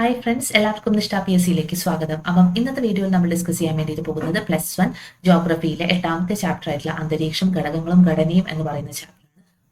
Hi friends, എല്ലാവർക്കും നിഷ്ഠ PSCയിലേക്ക് സ്വാഗതം. അപ്പം ഇന്നത്തെ വീഡിയോയിൽ നമ്മൾ ഡിസ്കസ് ചെയ്യാൻ വേണ്ടിയിട്ട് പോകുന്നത് +1 ജോഗ്രഫിയിലെ 8ാമത്തെ ചാപ്റ്റർ ആയിട്ടുള്ള അന്തരീക്ഷം, ഘടകങ്ങളും ഘടനയും എന്ന് പറയുന്ന ചാപ്റ്റർ.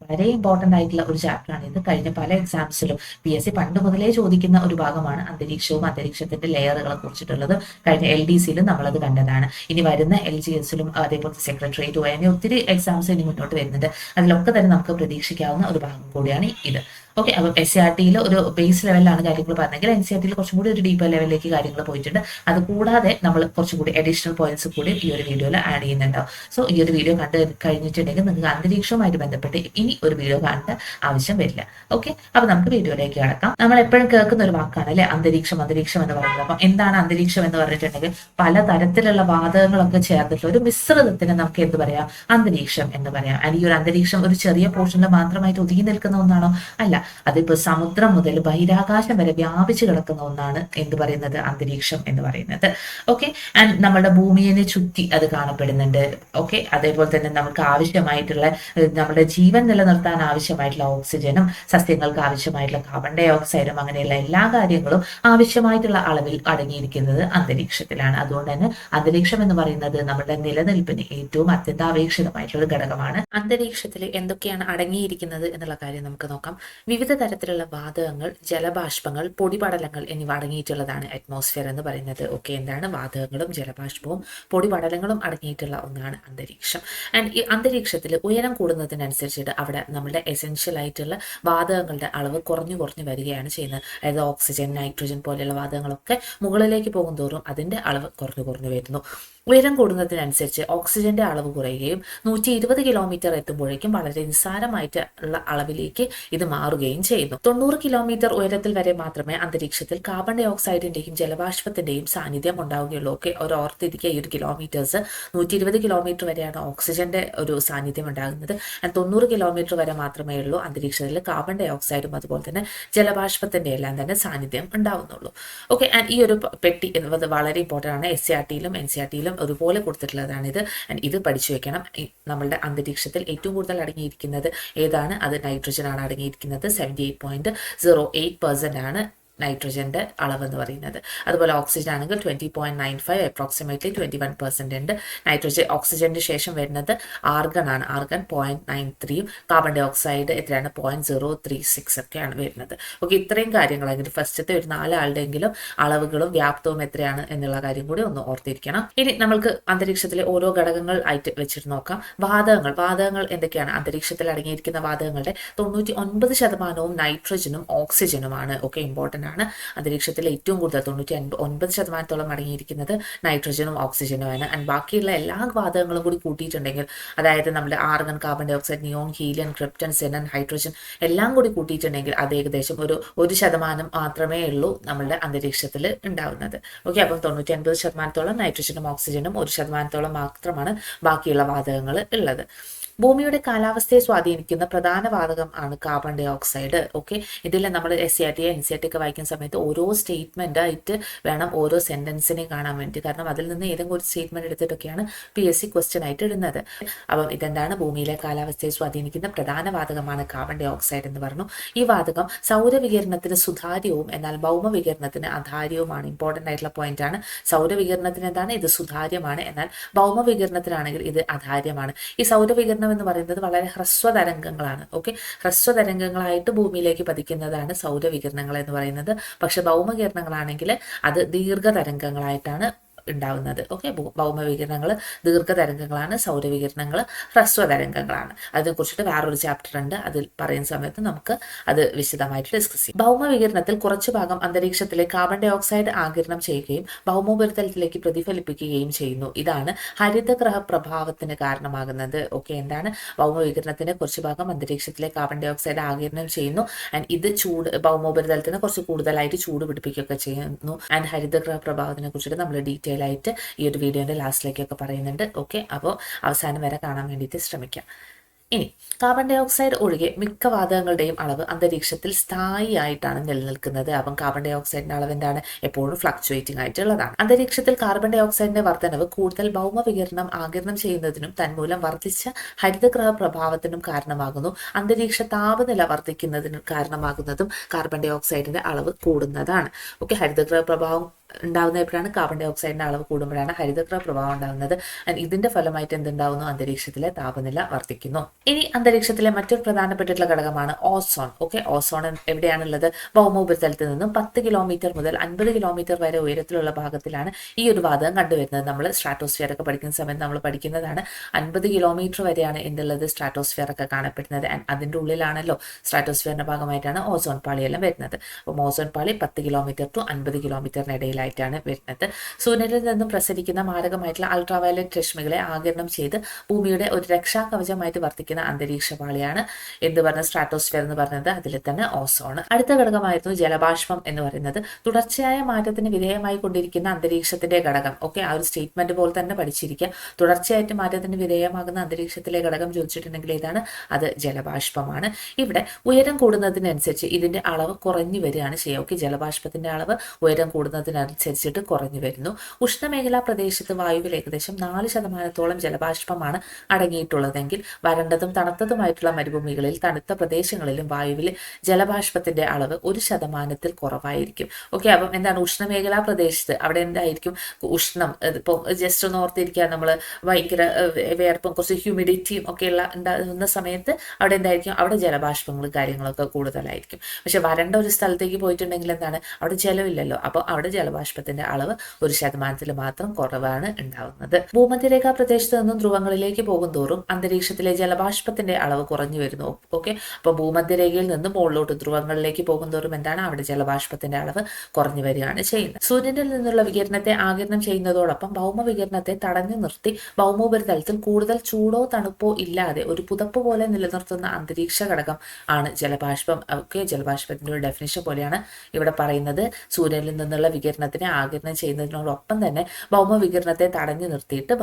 വളരെ ഇമ്പോർട്ടന്റ് ആയിട്ടുള്ള ഒരു ചാപ്റ്ററാണ് ഇത്. കഴിഞ്ഞ പല എക്സാംസിലും PSC പണ്ട് മുതലേ ചോദിക്കുന്ന ഒരു ഭാഗമാണ് അന്തരീക്ഷവും അന്തരീക്ഷത്തിന്റെ ലെയറുകളെ കുറിച്ചിട്ടുള്ളത്. കഴിഞ്ഞ LDCയിലും നമ്മളത് കണ്ടതാണ്. ഇനി വരുന്ന LGSലും അതേപോലെ സെക്രട്ടേറിയറ്റ് അങ്ങനെ ഒത്തിരി എക്സാംസ് ഇനി മുന്നോട്ട് വരുന്നുണ്ട്. അതിലൊക്കെ തന്നെ നമുക്ക് പ്രതീക്ഷിക്കാവുന്ന ഒരു ഭാഗം കൂടിയാണ് ഇത്. ഓക്കെ, അപ്പം SCRT ഒരു ബേസ് ലെവലിലാണ് കാര്യങ്ങൾ പറഞ്ഞെങ്കിൽ NCERT കുറച്ചും കൂടി ഒരു ഡീപ്പർ ലെവലിലേക്ക് കാര്യങ്ങൾ പോയിട്ടുണ്ട്. അത് കൂടാതെ നമ്മൾ കുറച്ചും കൂടി അഡീഷണൽ പോയിന്റ്സ് കൂടി ഈ ഒരു വീഡിയോയിൽ ആഡ് ചെയ്യുന്നുണ്ടാവും. സോ ഈ ഒരു വീഡിയോ കണ്ട് കഴിഞ്ഞിട്ടുണ്ടെങ്കിൽ നിങ്ങൾക്ക് അന്തരീക്ഷവുമായിട്ട് ബന്ധപ്പെട്ട് ഇനി ഒരു വീഡിയോ കാണേണ്ട ആവശ്യം വരില്ല. ഓക്കെ, അപ്പൊ നമുക്ക് വീഡിയോയിലേക്ക് കടക്കാം. നമ്മൾ എപ്പോഴും കേൾക്കുന്ന ഒരു വാക്കാണ് അല്ലെ അന്തരീക്ഷം എന്ന് പറയുന്നത്. അപ്പം എന്താണ് അന്തരീക്ഷം എന്ന് പറഞ്ഞിട്ടുണ്ടെങ്കിൽ പലതരത്തിലുള്ള വാതകങ്ങളൊക്കെ ചേർന്നിട്ടുള്ള ഒരു മിശ്രിതത്തിന് നമുക്ക് എന്ത് പറയാം, അന്തരീക്ഷം എന്ന് പറയാം. ഈ ഒരു അന്തരീക്ഷം ഒരു ചെറിയ പോർഷനിൽ മാത്രമായിട്ട് ഒതുങ്ങി നിൽക്കുന്ന ഒന്നാണോ? അല്ല, അതിപ്പോ സമുദ്രം മുതൽ ബഹിരാകാശം വരെ വ്യാപിച്ചു കിടക്കുന്ന ഒന്നാണ് എന്ത് പറയുന്നത്, അന്തരീക്ഷം എന്ന് പറയുന്നത്. ഓക്കെ, ആൻഡ് നമ്മുടെ ഭൂമിയെ ചുറ്റി അത് കാണപ്പെടുന്നുണ്ട്. ഓക്കെ, അതേപോലെ തന്നെ നമുക്ക് ആവശ്യമായിട്ടുള്ള നമ്മുടെ ജീവൻ നിലനിർത്താൻ ആവശ്യമായിട്ടുള്ള ഓക്സിജനും സസ്യങ്ങൾക്ക് ആവശ്യമായിട്ടുള്ള കാർബൺ ഡൈ ഓക്സൈഡും അങ്ങനെയുള്ള എല്ലാ കാര്യങ്ങളും ആവശ്യമായിട്ടുള്ള അളവിൽ അടങ്ങിയിരിക്കുന്നത് അന്തരീക്ഷത്തിലാണ്. അതുകൊണ്ട് തന്നെ അന്തരീക്ഷം എന്ന് പറയുന്നത് നമ്മുടെ നിലനിൽപ്പിന് ഏറ്റവും അത്യന്താപേക്ഷിതമായിട്ടുള്ള ഒരു ഘടകമാണ്. അന്തരീക്ഷത്തിൽ എന്തൊക്കെയാണ് അടങ്ങിയിരിക്കുന്നത് എന്നുള്ള കാര്യം നമുക്ക് നോക്കാം. വിവിധ തരത്തിലുള്ള വാതകങ്ങൾ, ജലബാഷ്പങ്ങൾ, പൊടിപടലങ്ങൾ എന്നിവ അടങ്ങിയിട്ടുള്ളതാണ് അറ്റ്മോസ്ഫിയർ എന്ന് പറയുന്നത്. ഓക്കെ, എന്താണ് വാതകങ്ങളും ജലബാഷ്പവും പൊടിപടലങ്ങളും അടങ്ങിയിട്ടുള്ള ഒന്നാണ് അന്തരീക്ഷം. ആൻഡ് ഈ അന്തരീക്ഷത്തിൽ ഉയരം കൂടുന്നതിനനുസരിച്ചിട്ട് അവിടെ നമ്മുടെ എസെൻഷ്യൽ ആയിട്ടുള്ള വാതകങ്ങളുടെ അളവ് കുറഞ്ഞു വരികയാണ് ചെയ്യുന്നത്. അതായത് ഓക്സിജൻ, നൈട്രജൻ പോലെയുള്ള വാതകങ്ങളൊക്കെ മുകളിലേക്ക് പോകും തോറും അതിന്റെ അളവ് കുറഞ്ഞു വരുന്നു. ഉയരം കൂടുന്നതിനനുസരിച്ച് ഓക്സിജന്റെ അളവ് കുറയുകയും 120 കിലോമീറ്റർ എത്തുമ്പോഴേക്കും വളരെ നിസ്സാരമായിട്ടുള്ള അളവിലേക്ക് ഇത് മാറുകയും ചെയ്യുന്നു. 90 കിലോമീറ്റർ ഉയരത്തിൽ വരെ മാത്രമേ അന്തരീക്ഷത്തിൽ കാർബൺ ഡൈ ഓക്സൈഡിന്റെയും ജലബാഷ്പത്തിന്റെയും സാന്നിധ്യം ഉണ്ടാവുകയുള്ളൂ. ഒക്കെ ഒരു ഓർത്തിരിക്കുക, ഈ ഒരു കിലോമീറ്റേഴ്സ് 120 കിലോമീറ്റർ വരെയാണ് ഓക്സിജന്റെ ഒരു സാന്നിധ്യം ഉണ്ടാകുന്നത്. 90 കിലോമീറ്റർ വരെ മാത്രമേ ഉള്ളൂ അന്തരീക്ഷത്തിൽ കാർബൺ ഡൈ ഓക്സൈഡും അതുപോലെ തന്നെ ജലബാഷ്പത്തിന്റെ എല്ലാം തന്നെ സാന്നിധ്യം ഉണ്ടാവുന്നുള്ളൂ. ഓക്കെ, ആൻഡ് ഈ ഒരു പെട്ടി എന്നത് വളരെ ഇമ്പോർട്ടൻ്റ് ആണ്. SCRT-ലും NCERT-ലും ഒരുപോലെ കൊടുത്തിട്ടുള്ളതാണിത്. ഇത് പഠിച്ചു വെക്കണം. നമ്മളുടെ അന്തരീക്ഷത്തിൽ ഏറ്റവും കൂടുതൽ അടങ്ങിയിരിക്കുന്നത് ഏതാണ്? അത് നൈട്രജൻ ആണ് അടങ്ങിയിരിക്കുന്നത്. 78.08% ആണ് നൈട്രജന്റെ അളവ് എന്ന് പറയുന്നത്. അതുപോലെ ഓക്സിജൻ ആണെങ്കിൽ 20.95, അപ്രോക്സിമേറ്റ്ലി 21% ഉണ്ട്. ഓക്സിജന്റെ ശേഷം വരുന്നത് ആർഗൺ ആണ്. ആർഗൺ 0.93, കാർബൺ ഡൈ ഓക്സൈഡ് എത്രയാണ്, 0.036 ഒക്കെയാണ് വരുന്നത്. ഓക്കെ, ഇത്രയും കാര്യങ്ങളാണെങ്കിൽ ഫസ്റ്റത്തെ ഒരു 4 ആളുടെയെങ്കിലും അളവുകളും വ്യാപ്തവും എത്രയാണ് എന്നുള്ള കാര്യം കൂടി ഒന്ന് ഓർത്തിരിക്കണം. ഇനി നമ്മൾക്ക് അന്തരീക്ഷത്തിലെ ഓരോ ഘടകങ്ങൾ ആയിട്ട് വെച്ചിട്ട് നോക്കാം. വാതകങ്ങൾ എന്തൊക്കെയാണ്? അന്തരീക്ഷത്തിൽ അടങ്ങിയിരിക്കുന്ന വാതകങ്ങളുടെ 99% നൈട്രജനും ഓക്സിജനുമാണ്. ഓക്കെ, ഇമ്പോർട്ടൻ്റ് ആണ്. അന്തരീക്ഷത്തിൽ ഏറ്റവും കൂടുതൽ 99% അടങ്ങിയിരിക്കുന്നത് നൈട്രജനും ഓക്സിജനുമാണ്. ആൻഡ് ബാക്കിയുള്ള എല്ലാ വാതകങ്ങളും കൂടി കൂട്ടിയിട്ടുണ്ടെങ്കിൽ, അതായത് നമ്മുടെ argon, carbon dioxide, neon, helium, krypton, xenon, hydrogen എല്ലാം കൂടി കൂട്ടിയിട്ടുണ്ടെങ്കിൽ അത് ഏകദേശം ഒരു 1% മാത്രമേ ഉള്ളൂ നമ്മളുടെ അന്തരീക്ഷത്തിൽ ഉണ്ടാവുന്നത്. ഓക്കെ, അപ്പം 99% നൈട്രജനും ഓക്സിജനും 1% മാത്രമാണ് ബാക്കിയുള്ള വാതകങ്ങൾ ഉള്ളത്. ഭൂമിയുടെ കാലാവസ്ഥയെ സ്വാധീനിക്കുന്ന പ്രധാന വാതകം ആണ് കാർബൺ ഡൈ ഓക്സൈഡ്. ഓക്കെ, ഇതിൽ നമ്മൾ SCRT, NCERT ഒക്കെ വായിക്കുന്ന സമയത്ത് ഓരോ സ്റ്റേറ്റ്മെന്റ് ആയിട്ട് വേണം ഓരോ സെന്റൻസിനെ കാണാൻ വേണ്ടി. കാരണം അതിൽ നിന്ന് ഏതെങ്കിലും ഒരു സ്റ്റേറ്റ്മെന്റ് എടുത്തിട്ടൊക്കെയാണ് PSC ക്വസ്റ്റ്യൻ ആയിട്ട് ഇടുന്നത്. അപ്പം ഇതെന്താണ്? ഭൂമിയിലെ കാലാവസ്ഥയെ സ്വാധീനിക്കുന്ന പ്രധാന വാതകമാണ് കാർബൺ ഡൈ ഓക്സൈഡ് എന്ന് പറഞ്ഞു. ഈ വാതകം സൗരവികിരണത്തിന് സുതാര്യവും എന്നാൽ ഭൗമവികിരണത്തിന് അധാര്യവുമാണ്. ഇമ്പോർട്ടൻ്റ് ആയിട്ടുള്ള പോയിന്റ് ആണ്. സൗരവികിരണത്തിന് എന്താണ്? ഇത് സുതാര്യമാണ്. എന്നാൽ ഭൗമവികിരണത്തിനാണെങ്കിൽ ഇത് അധാര്യമാണ്. ഈ സൗരവികിരണം എന്ന് പറയുന്നത് വളരെ ഹ്രസ്വതരംഗങ്ങളാണ്. ഓക്കെ, ഹ്രസ്വതരംഗങ്ങളായിട്ട് ഭൂമിയിലേക്ക് പതിക്കുന്നതാണ് സൗരവികിരണങ്ങൾ എന്ന് പറയുന്നത്. പക്ഷെ ഭൗമകിരണങ്ങളാണെങ്കിൽ അത് ദീർഘതരംഗങ്ങളായിട്ടാണ് ഉണ്ടാവുന്നത്. ഓക്കെ, ഭൗമവികിരണങ്ങൾ ദീർഘതരംഗങ്ങളാണ്, സൗരവികിരണങ്ങൾ ഹ്രസ്വതരംഗങ്ങളാണ്. അതിനെക്കുറിച്ചിട്ട് വേറൊരു ചാപ്റ്റർ ഉണ്ട്, അതിൽ പറയുന്ന സമയത്ത് നമുക്ക് അത് വിശദമായിട്ട് ഡിസ്കസ് ചെയ്യാം. ഭൗമവികിരണത്തിൽ കുറച്ചു ഭാഗം അന്തരീക്ഷത്തിലെ കാർബൺ ഡൈ ഓക്സൈഡ് ആഗിരണം ചെയ്യുകയും ഭൗമോപരിതലത്തിലേക്ക് പ്രതിഫലിപ്പിക്കുകയും ചെയ്യുന്നു. ഇതാണ് ഹരിതഗ്രഹ പ്രഭാവത്തിന് കാരണമാകുന്നത്. ഓക്കെ, എന്താണ്? ഭൗമവികിരണത്തിന്റെ കുറച്ചു ഭാഗം അന്തരീക്ഷത്തിലെ കാർബൺ ഡൈ ഓക്സൈഡ് ആഗിരണം ചെയ്യുന്നു. ആൻഡ് ഇത് ഭൗമോപരിതലത്തിന് കുറച്ച് കൂടുതലായിട്ട് ചൂട് പിടിപ്പിക്കുകയൊക്കെ ചെയ്യുന്നു. ആൻഡ് ഹരിതഗ്രഹ പ്രഭാവത്തിനെ കുറിച്ചിട്ട് നമ്മൾ ഡീറ്റെയിൽ ആയിട്ട് ഈ ഒരു വീഡിയോന്റെ ലാസ്റ്റിലേക്കൊക്കെ പറയുന്നുണ്ട്. ഓക്കെ, അപ്പോൾ അവസാനം വരെ കാണാൻ വേണ്ടിയിട്ട് ശ്രമിക്കാം. ഇനി കാർബൺ ഡൈ ഓക്സൈഡ് ഒഴികെ മിക്ക വാതകങ്ങളുടെയും അളവ് അന്തരീക്ഷത്തിൽ സ്ഥായിയായിട്ടാണ് നിലനിൽക്കുന്നത്. അപ്പം കാർബൺ ഡൈ ഓക്സൈഡിന്റെ അളവ് എന്താണ്, എപ്പോഴും ഫ്ലക്ച്വേറ്റിംഗ് ആയിട്ടുള്ളതാണ്. അന്തരീക്ഷത്തിൽ കാർബൺ ഡൈ ഓക്സൈഡിന്റെ വർധനവ് കൂടുതൽ ഭൗമവികിരണം ആഗിരണം ചെയ്യുന്നതിനും തന്മൂലം വർദ്ധിച്ച ഹരിതഗ്രഹ പ്രഭാവത്തിനും കാരണമാകുന്നു. അന്തരീക്ഷ താപനില വർദ്ധിക്കുന്നതിന് കാരണമാകുന്നതും കാർബൺ ഡൈ ഓക്സൈഡിന്റെ അളവ് കൂടുന്നതാണ്. ഓക്കെ, ഹരിതഗ്രഹ പ്രഭാവം ഉണ്ടാകുന്ന എപ്പോഴാണ്, കാർബൺ ഡൈ ഓക്സൈഡിന്റെ അളവ് കൂടുമ്പോഴാണ് ഹരിതഗ്രഹ പ്രഭാവം ഉണ്ടാകുന്നത്. ഇതിന്റെ ഫലമായിട്ട് എന്തുണ്ടാവുന്നു, അന്തരീക്ഷത്തിലെ താപനില വർദ്ധിക്കുന്നു. ഇനി അന്തരീക്ഷത്തിലെ മറ്റൊരു പ്രധാനപ്പെട്ടിട്ടുള്ള ഘടകമാണ് ഓസോൺ. ഓക്കെ, ഓസോൺ എവിടെയാണുള്ളത്, ഭൗമോപരിതലത്തിൽ നിന്നും 10 കിലോമീറ്റർ മുതൽ 50 കിലോമീറ്റർ വരെ ഉയരത്തിലുള്ള ഭാഗത്തിലാണ് ഈ ഒരു വാതകം കണ്ടുവരുന്നത്. നമ്മൾ സ്ട്രാറ്റോസ്ഫിയർ ഒക്കെ പഠിക്കുന്ന സമയത്ത് നമ്മൾ പഠിക്കുന്നതാണ്. 50 കിലോമീറ്റർ വരെയാണ് എന്തുള്ളത്, സ്ട്രാറ്റോസ്ഫിയർ ഒക്കെ കാണപ്പെടുന്നത്. അതിന്റെ ഉള്ളിലാണല്ലോ, സ്ട്രാറ്റോസ്ഫിയറിന്റെ ഭാഗമായിട്ടാണ് ഓസോൺ പാളിയെല്ലാം വരുന്നത്. അപ്പം ഓസോൺ പാളി 10 കിലോമീറ്റർ ടു 50 കിലോമീറ്ററിനിടയിൽ ായിട്ടാണ് വരുന്നത്. സൂര്യനിൽ നിന്നും പ്രസരിക്കുന്ന മാരകമായിട്ടുള്ള അൾട്രാവയലറ്റ് രശ്മികളെ ആഗിരണം ചെയ്ത് ഭൂമിയുടെ ഒരു രക്ഷാ കവചമായിട്ട് വർത്തിക്കുന്ന അന്തരീക്ഷ പാളിയാണ് എന്ത് പറഞ്ഞ സ്ട്രാറ്റോസ്ഫിയർ എന്ന് പറഞ്ഞത്. അതിൽ തന്നെ ഓസോൺ. അടുത്ത ഘടകമായിരുന്നു ജലബാഷ്പം എന്ന് പറയുന്നത്. തുടർച്ചയായ മാറ്റത്തിന് വിധേയമായി കൊണ്ടിരിക്കുന്ന അന്തരീക്ഷത്തിന്റെ ഘടകം. ഓക്കെ, ആ ഒരു സ്റ്റേറ്റ്മെന്റ് പോലെ തന്നെ പഠിച്ചിരിക്കുക. തുടർച്ചയായിട്ട് മാറ്റത്തിന് വിധേയമാകുന്ന അന്തരീക്ഷത്തിലെ ഘടകം ചോദിച്ചിട്ടുണ്ടെങ്കിൽ ഏതാണ്, അത് ജലബാഷ്പമാണ്. ഇവിടെ ഉയരം കൂടുന്നതിനനുസരിച്ച് ഇതിന്റെ അളവ് കുറഞ്ഞു വരികയാണ് ചെയ്യുക. ഓക്കെ, ജലബാഷ്പത്തിന്റെ അളവ് ഉയരം കൂടുന്നതിനനുസരിച്ചിട്ട് കുറഞ്ഞു വരുന്നു. ഉഷ്ണമേഖലാ പ്രദേശത്ത് വായുവിൽ ഏകദേശം 4% ജലബാഷ്പമാണ് അടങ്ങിയിട്ടുള്ളതെങ്കിൽ വരണ്ടതും തണുത്തതുമായിട്ടുള്ള മരുഭൂമികളിൽ, തണുത്ത പ്രദേശങ്ങളിലും വായുവിൽ ജലബാഷ്പത്തിന്റെ അളവ് 1% കുറവായിരിക്കും. ഓക്കെ, അപ്പം എന്താണ്, ഉഷ്ണമേഖലാ പ്രദേശത്ത് അവിടെ എന്തായിരിക്കും, ഉഷ്ണം ഇപ്പോൾ ജസ്റ്റ് ഒന്ന് ഓർത്തിരിക്കുക, നമ്മൾ ഭയങ്കര വേർപ്പും കുറച്ച് ഹ്യൂമിഡിറ്റിയും ഒക്കെ ഉണ്ടാകുന്ന സമയത്ത് അവിടെ എന്തായിരിക്കും, അവിടെ ജലബാഷ്പങ്ങളും കാര്യങ്ങളൊക്കെ കൂടുതലായിരിക്കും. പക്ഷെ വരണ്ട ഒരു സ്ഥലത്തേക്ക് പോയിട്ടുണ്ടെങ്കിൽ എന്താണ്, അവിടെ ജലമില്ലല്ലോ. അപ്പോൾ അവിടെ ജലബാഷ്പത്തിന്റെ അളവ് 1% മാത്രം കുറവാണ് ഉണ്ടാവുന്നത്. ഭൂമധ്യരേഖാ പ്രദേശത്ത് നിന്നും ധ്രുവങ്ങളിലേക്ക് പോകും തോറും അന്തരീക്ഷത്തിലെ ജലബാഷ്പത്തിന്റെ അളവ് കുറഞ്ഞു വരുന്നു. ഓക്കെ, അപ്പോൾ ഭൂമധ്യരേഖയിൽ നിന്ന് മുകളിലോട്ട് ധ്രുവങ്ങളിലേക്ക് പോകും തോറും എന്താണ്, അവിടെ ജലബാഷ്പത്തിന്റെ അളവ് കുറഞ്ഞു വരികയാണ് ചെയ്യുന്നത്. സൂര്യനിൽ നിന്നുള്ള വികിരണത്തെ ആഗിരണം ചെയ്യുന്നതോടൊപ്പം ഭൗമവികിരണത്തെ തടഞ്ഞു നിർത്തി ഭൗമോപരിതലത്തിൽ കൂടുതൽ ചൂടോ തണുപ്പോ ഇല്ലാതെ ഒരു പുതപ്പ് പോലെ നിലനിർത്തുന്ന അന്തരീക്ഷ ഘടകം ആണ് ജലബാഷ്പം. ഓക്കെ, ജലബാഷ്പത്തിന്റെ ഒരു ഡെഫിനിഷൻ പോലെയാണ് ഇവിടെ പറയുന്നത്. സൂര്യനിൽ നിന്നുള്ള വികിരണത്തിനെ ആഗിരണം ചെയ്യുന്നതിനോടൊപ്പം തന്നെ ഭൗമവികിരണത്തെ തടഞ്ഞു നിർത്തിയിട്ട്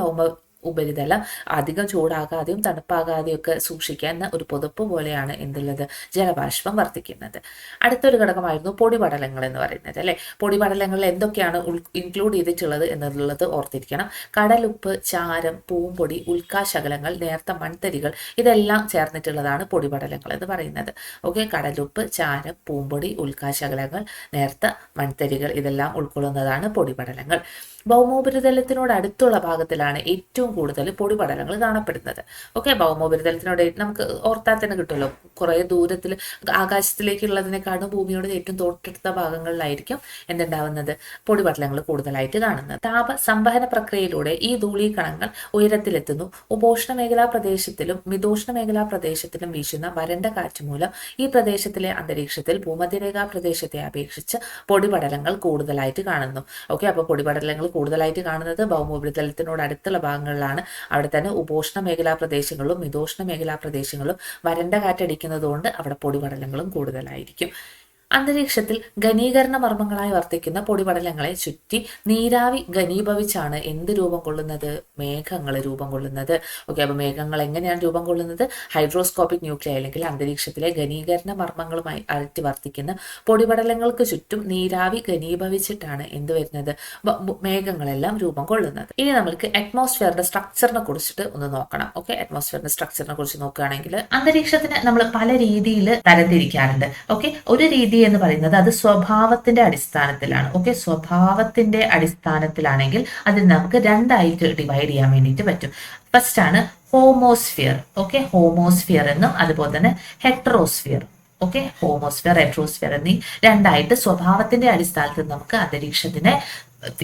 ഉപരിതലം അധികം ചൂടാകാതെയും തണുപ്പാകാതെയും ഒക്കെ സൂക്ഷിക്കാൻ ഒരു പുതപ്പ് പോലെയാണ് എന്തുള്ളത്, ജലബാഷ്പം വർത്തിക്കുന്നത്. അടുത്തൊരു ഘടകമായിരുന്നു പൊടിപടലങ്ങൾ എന്ന് പറയുന്നത്. അല്ലെ, പൊടിപടലങ്ങളിൽ എന്തൊക്കെയാണ് ഇൻക്ലൂഡ് ചെയ്തിട്ടുള്ളത് എന്നുള്ളത് ഓർത്തിരിക്കണം. കടലുപ്പ്, ചാരം, പൂമ്പൊടി, ഉൽക്കാശകലങ്ങൾ, നേർത്ത മൺതരികൾ, ഇതെല്ലാം ചേർന്നിട്ടുള്ളതാണ് പൊടിപടലങ്ങൾ എന്ന് പറയുന്നത്. ഓക്കെ, കടലുപ്പ്, ചാരം, പൂമ്പൊടി, ഉൽക്കാശകലങ്ങൾ, നേർത്ത മൺതരികൾ, ഇതെല്ലാം ഉൾക്കൊള്ളുന്നതാണ് പൊടിപടലങ്ങൾ. ഭൗമോപരിതലത്തിനോട് അടുത്തുള്ള ഭാഗത്തിലാണ് ഏറ്റവും കൂടുതൽ പൊടിപടലങ്ങൾ കാണപ്പെടുന്നത്. ഓക്കെ, ഭൗമോപരിതലത്തിനോട് നമുക്ക് ഓർത്താൽ തന്നെ കിട്ടുമല്ലോ, കുറേ ദൂരത്തിൽ ആകാശത്തിലേക്കുള്ളതിനെക്കാളും ഭൂമിയോട് ഏറ്റവും തൊട്ടടുത്ത ഭാഗങ്ങളിലായിരിക്കും എന്തുണ്ടാവുന്നത്, പൊടിപടലങ്ങൾ കൂടുതലായിട്ട് കാണുന്നത്. താപ സംവഹന പ്രക്രിയയിലൂടെ ഈ ധൂളീകണങ്ങൾ ഉയരത്തിലെത്തുന്നു. ഉപോഷ്ണ മേഖലാ പ്രദേശത്തിലും മിതോഷ്ണ മേഖലാ പ്രദേശത്തിലും വീശുന്ന വരണ്ട കാറ്റ് മൂലം ഈ പ്രദേശത്തിലെ അന്തരീക്ഷത്തിൽ ഭൂമധ്യരേഖാ പ്രദേശത്തെ അപേക്ഷിച്ച് പൊടിപടലങ്ങൾ കൂടുതലായിട്ട് കാണുന്നു. ഓക്കെ, അപ്പോൾ പൊടിപടലങ്ങൾ കൂടുതലായിട്ട് കാണുന്നത് ഭൗമോപരിതലത്തിനോട് അടുത്തുള്ള ഭാഗങ്ങളിലാണ്. അവിടെ തന്നെ ഉപോഷ്ണ മേഖലാ പ്രദേശങ്ങളിലും മിതോഷ്ണ മേഖലാ പ്രദേശങ്ങളിലും വരണ്ട കാറ്റടിക്കുന്നതുകൊണ്ട് അവിടെ പൊടിപടലങ്ങളും കൂടുതലായിരിക്കും. അന്തരീക്ഷത്തിൽ ഘനീകരണ മർമ്മങ്ങളായി വർത്തിക്കുന്ന പൊടിപടലങ്ങളെ ചുറ്റി നീരാവി ഘനീഭവിച്ചാണ് എന്ത് രൂപം കൊള്ളുന്നത്, മേഘങ്ങൾ രൂപം കൊള്ളുന്നത്. ഓക്കെ, അപ്പോൾ മേഘങ്ങൾ എങ്ങനെയാണ് രൂപം കൊള്ളുന്നത്, ഹൈഡ്രോസ്കോപ്പിക് ന്യൂക്ലിയ അല്ലെങ്കിൽ അന്തരീക്ഷത്തിലെ ഘനീകരണ മർമ്മങ്ങളുമായി അഴറ്റി വർത്തിക്കുന്ന പൊടിപടലങ്ങൾക്ക് ചുറ്റും നീരാവി ഘനീഭവിച്ചിട്ടാണ് എന്ത് വരുന്നത്, മേഘങ്ങളെല്ലാം രൂപം കൊള്ളുന്നത്. ഇനി നമുക്ക് അറ്റ്മോസ്ഫിയറിന്റെ സ്ട്രക്ചറിനെ കുറിച്ചിട്ട് ഒന്ന് നോക്കണം. ഓക്കെ, അറ്റ്മോസ്ഫിയറിന്റെ സ്ട്രക്ചറിനെ കുറിച്ച് നോക്കുകയാണെങ്കിൽ അന്തരീക്ഷത്തിന് നമ്മൾ പല രീതിയിൽ തരംതിരിക്കാറുണ്ട്. ഓക്കെ, ഒരു രീതി എന്ന് പറയുന്നത് അത് സ്വഭാവത്തിന്റെ അടിസ്ഥാനത്തിലാണ്. ഓക്കെ, സ്വഭാവത്തിന്റെ അടിസ്ഥാനത്തിലാണെങ്കിൽ അതിൽ നമുക്ക് രണ്ടായിട്ട് ഡിവൈഡ് ചെയ്യാൻ വേണ്ടിയിട്ട് പറ്റും. ഫസ്റ്റ് ആണ് ഹോമോസ്ഫിയർ. ഓക്കെ, ഹോമോസ്ഫിയർ എന്നും അതുപോലെ തന്നെ ഹെട്രോസ്ഫിയർ. ഓക്കെ, ഹോമോസ്ഫിയർ, ഹെട്രോസ്ഫിയർ എന്നീ രണ്ടായിട്ട് സ്വഭാവത്തിന്റെ അടിസ്ഥാനത്തിൽ നമുക്ക് അന്തരീക്ഷത്തിനെ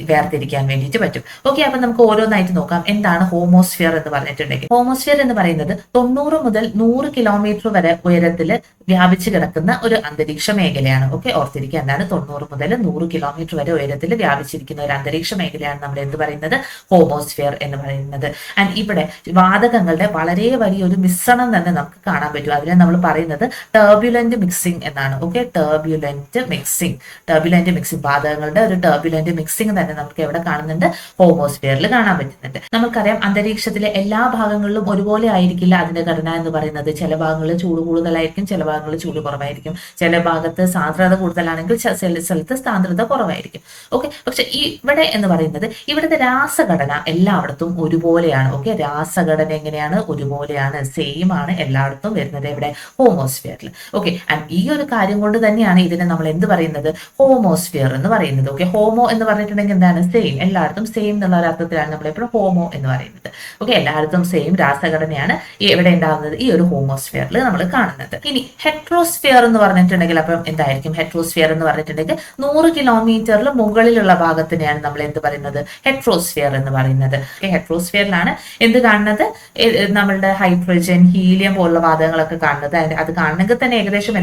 വേർതിരിക്കാൻ വേണ്ടിയിട്ട് പറ്റും. ഓക്കെ, അപ്പൊ നമുക്ക് ഓരോന്നായിട്ട് നോക്കാം. എന്താണ് ഹോമോസ്ഫിയർ എന്ന് പറഞ്ഞിട്ടുണ്ടെങ്കിൽ, ഹോമോസ്ഫിയർ എന്ന് പറയുന്നത് 90 മുതൽ 100 കിലോമീറ്റർ വരെ ഉയരത്തില് വ്യാപിച്ചു കിടക്കുന്ന ഒരു അന്തരീക്ഷ മേഖലയാണ്. ഓക്കെ, ഓർത്തിരിക്കുക. എന്താണ് 90 മുതൽ 100 കിലോമീറ്റർ വരെ ഉയരത്തിൽ വ്യാപിച്ചിരിക്കുന്ന ഒരു അന്തരീക്ഷ മേഖലയാണ് നമ്മൾ എന്ത് പറയുന്നത്, ഹോമോസ്ഫിയർ എന്ന് പറയുന്നത്. ആൻഡ് ഇവിടെ വാതകങ്ങളുടെ വളരെ വലിയൊരു മിശ്രണം തന്നെ നമുക്ക് കാണാൻ പറ്റും. അതിനെ നമ്മൾ പറയുന്നത് ടർബ്യുലന്റ് മിക്സിംഗ് എന്നാണ്. ഓക്കെ, ടർബ്യുലന്റ് മിക്സിംഗ് വാതകങ്ങളുടെ ഒരു ടർബ്യുലന്റ് മിക്സിംഗ് തന്നെ നമുക്ക് എവിടെ കാണുന്നുണ്ട്, ഹോമോസ്ഫിയറിൽ കാണാൻ പറ്റുന്നുണ്ട്. നമുക്കറിയാം അന്തരീക്ഷത്തിലെ എല്ലാ ഭാഗങ്ങളിലും ഒരുപോലെ ആയിരിക്കില്ല അതിന്റെ ഘടന എന്ന് പറയുന്നത്. ചില ഭാഗങ്ങളിൽ ചൂട് കൂടുതലായിരിക്കും, ചില ഭാഗങ്ങളിൽ ചൂട് കുറവായിരിക്കും, ചില ഭാഗത്ത് സാന്ദ്രത കൂടുതലാണെങ്കിൽ ചില സ്ഥലത്ത് സാന്ദ്രത കുറവായിരിക്കും. ഓക്കെ, പക്ഷെ ഇവിടെ എന്ന് പറയുന്നത് ഇവിടുത്തെ രാസഘടന എല്ലായിടത്തും ഒരുപോലെയാണ്. ഓക്കെ, രാസഘടന എങ്ങനെയാണ്, ഒരുപോലെയാണ്, സെയിം ആണ് എല്ലായിടത്തും വരുന്നത്. ഇവിടെ ഹോമോസ്ഫിയറിൽ. ഓക്കെ, ആൻഡ് ഈ ഒരു കാര്യം കൊണ്ട് തന്നെയാണ് ഇതിനെ നമ്മൾ എന്ത് പറയുന്നത്, ഹോമോസ്ഫിയർ എന്ന് പറയുന്നത്. ഓക്കെ, ഹോമോ എന്ന് പറഞ്ഞിട്ടുണ്ടെങ്കിൽ എന്താണ്, സെയിം, എല്ലായിടത്തും സെയിം എന്നുള്ള ഒരു അർത്ഥത്തിലാണ് നമ്മൾ എപ്പോഴും ഹോമോ എന്ന് പറയുന്നത്. ഓക്കെ, എല്ലായിടത്തും സെയിം രാസഘടനയാണ് എവിടെ ഉണ്ടാകുന്നത്, ഈ ഒരു ഹോമോസ്ഫിയറിൽ നമ്മൾ കാണുന്നത്. ഇനി ഹെട്രോസ്ഫിയർ എന്ന് പറഞ്ഞിട്ടുണ്ടെങ്കിൽ അപ്പം എന്തായിരിക്കും, ഹെട്രോസ്ഫിയർ എന്ന് പറഞ്ഞിട്ടുണ്ടെങ്കിൽ 100 കിലോമീറ്ററിൽ മുകളിലുള്ള ഭാഗത്തിനെയാണ് നമ്മൾ എന്ത് പറയുന്നത്, ഹെട്രോസ്ഫിയർ എന്ന് പറയുന്നത്. ഹെട്രോസ്ഫിയറിലാണ് എന്ത് കാണുന്നത്, നമ്മളുടെ ഹൈഡ്രജൻ, ഹീലിയം പോലുള്ള വാതകങ്ങളൊക്കെ കാണുന്നത്. അത് കാണണമെങ്കിൽ തന്നെ ഏകദേശം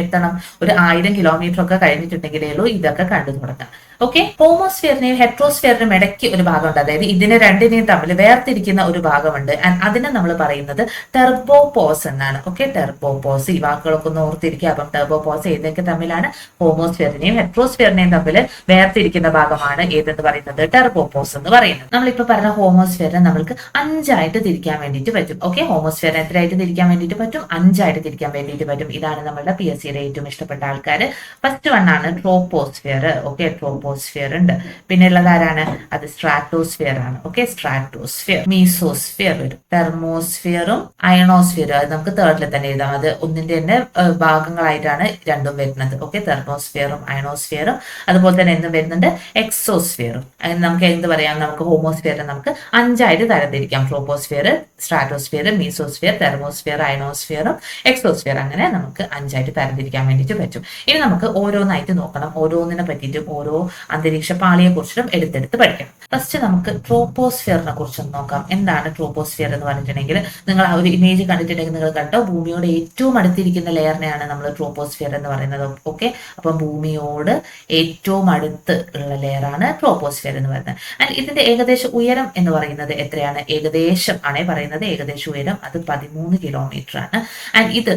എത്തണം, ഒരു 1000 കിലോമീറ്റർ ഒക്കെ കഴിഞ്ഞിട്ടുണ്ടെങ്കിലേ ഉള്ളൂ ഇതൊക്കെ കണ്ടു തുടങ്ങാം. ഓക്കെ, ഹോമോസ്ഫിയറിനെയും ഹെട്രോസ്ഫിയറിനും ഇടയ്ക്ക് ഒരു ഭാഗമുണ്ട്, അതായത് ഇതിനെ രണ്ടിനെയും തമ്മിൽ വേർതിരിക്കുന്ന ഒരു ഭാഗമുണ്ട്. അതിനെ നമ്മൾ പറയുന്നത് ടെർബോപോസ് എന്നാണ്. ഓക്കെ, ടെർബോപോസ്, ഈ വാക്കുകളൊക്കെ ഒന്ന് ഓർത്തിരിക്കുക. അപ്പം ടെർബോപോസ് ഏതൊക്കെ തമ്മിലാണ്, ഹോമോസ്ഫിയറിനെയും ഹെട്രോസ്ഫിയറിനെയും തമ്മിൽ വേർതിരിക്കുന്ന ഭാഗമാണ് ഏതെന്ന് പറയുന്നത്, ടെർബോപോസ് എന്ന് പറയുന്നത്. നമ്മളിപ്പോ പറഞ്ഞ ഹോമോസ്ഫിയറിനെ നമ്മൾക്ക് 5ആയിട്ട് തിരിക്കാൻ വേണ്ടിയിട്ട് പറ്റും. ഓക്കെ, ഹോമോസ്ഫിയറിനെ എത്രയായിട്ട് തിരിക്കാൻ വേണ്ടിയിട്ട് പറ്റും, 5ആയിട്ട് തിരിക്കാൻ വേണ്ടിയിട്ട് പറ്റും. ഇതാണ് നമ്മളുടെ PSCയുടെ ഏറ്റവും ഇഷ്ടപ്പെട്ട ആൾക്കാർ. ഫസ്റ്റ് വൺ ആണ് ട്രോപ്പോസ്ഫിയർ. ഓക്കെ, ട്രോപ്പോസ്ഫിയർ ഉണ്ട്. പിന്നെ ഉള്ളത് ആരാണ്, അത് സ്ട്രാറ്റോസ്ഫിയർ ആണ്. ഓക്കെ, സ്ട്രാറ്റോസ്ഫിയർ, മീസോസ്ഫിയർ വരും, തെർമോസ്ഫിയറും അയണോസ്ഫിയറും. അത് നമുക്ക് തേർഡിൽ തന്നെ എഴുതാം. അത് ഒന്നിന്റെ തന്നെ ഭാഗങ്ങളായിട്ടാണ് രണ്ടും വരുന്നത്. ഓക്കെ, തെർമോസ്ഫിയറും അയണോസ്ഫിയറും. അതുപോലെ തന്നെ എന്തും വരുന്നുണ്ട്, എക്സോസ്ഫിയറും. അങ്ങനെ നമുക്ക് എന്ത് പറയാം, നമുക്ക് ഹോമോസ്ഫിയറിനെ നമുക്ക് 5ആയിട്ട് തരംതിരിക്കാം. Troposphere, stratosphere, mesosphere, thermosphere, ionosphere, exosphere. അങ്ങനെ നമുക്ക് 5ആയിട്ട് തരംതിരിക്കാൻ വേണ്ടിയിട്ട് പറ്റും. ഇനി നമുക്ക് ഓരോന്നായിട്ട് നോക്കണം. ഓരോന്നിനെ പറ്റിയിട്ടും ഓരോ അന്തരീക്ഷ പാളിയെ കുറിച്ചും എടുത്തെടുത്ത് പഠിക്കണം. ഫസ്റ്റ് നമുക്ക് ട്രോപ്പോസ്ഫിയറിനെ കുറിച്ചൊന്ന് നോക്കാം. എന്താണ് ട്രോപ്പോസ്ഫിയർ എന്ന് പറഞ്ഞിട്ടുണ്ടെങ്കിൽ, നിങ്ങൾ ആ ഒരു ഇമേജ് കണ്ടിട്ടുണ്ടെങ്കിൽ നിങ്ങൾ കണ്ടോ, ഭൂമിയോട് ഏറ്റവും അടുത്തിരിക്കുന്ന ലെയറിനെയാണ് നമ്മൾ ട്രോപ്പോസ്ഫിയർ എന്ന് പറയുന്നത്. ഓക്കെ, അപ്പം ഭൂമിയോട് ഏറ്റവും അടുത്ത് ഉള്ള ലെയറാണ് ട്രോപ്പോസ്ഫിയർ എന്ന് പറയുന്നത്. ആൻഡ് ഇതിന്റെ ഏകദേശ ഉയരം എന്ന് പറയുന്നത് എത്രയാണ്, ഏകദേശം ആണേ പറയുന്നത്, ഏകദേശ ഉയരം അത് 13 കിലോമീറ്റർ ആണ്. ആൻഡ് ഇത്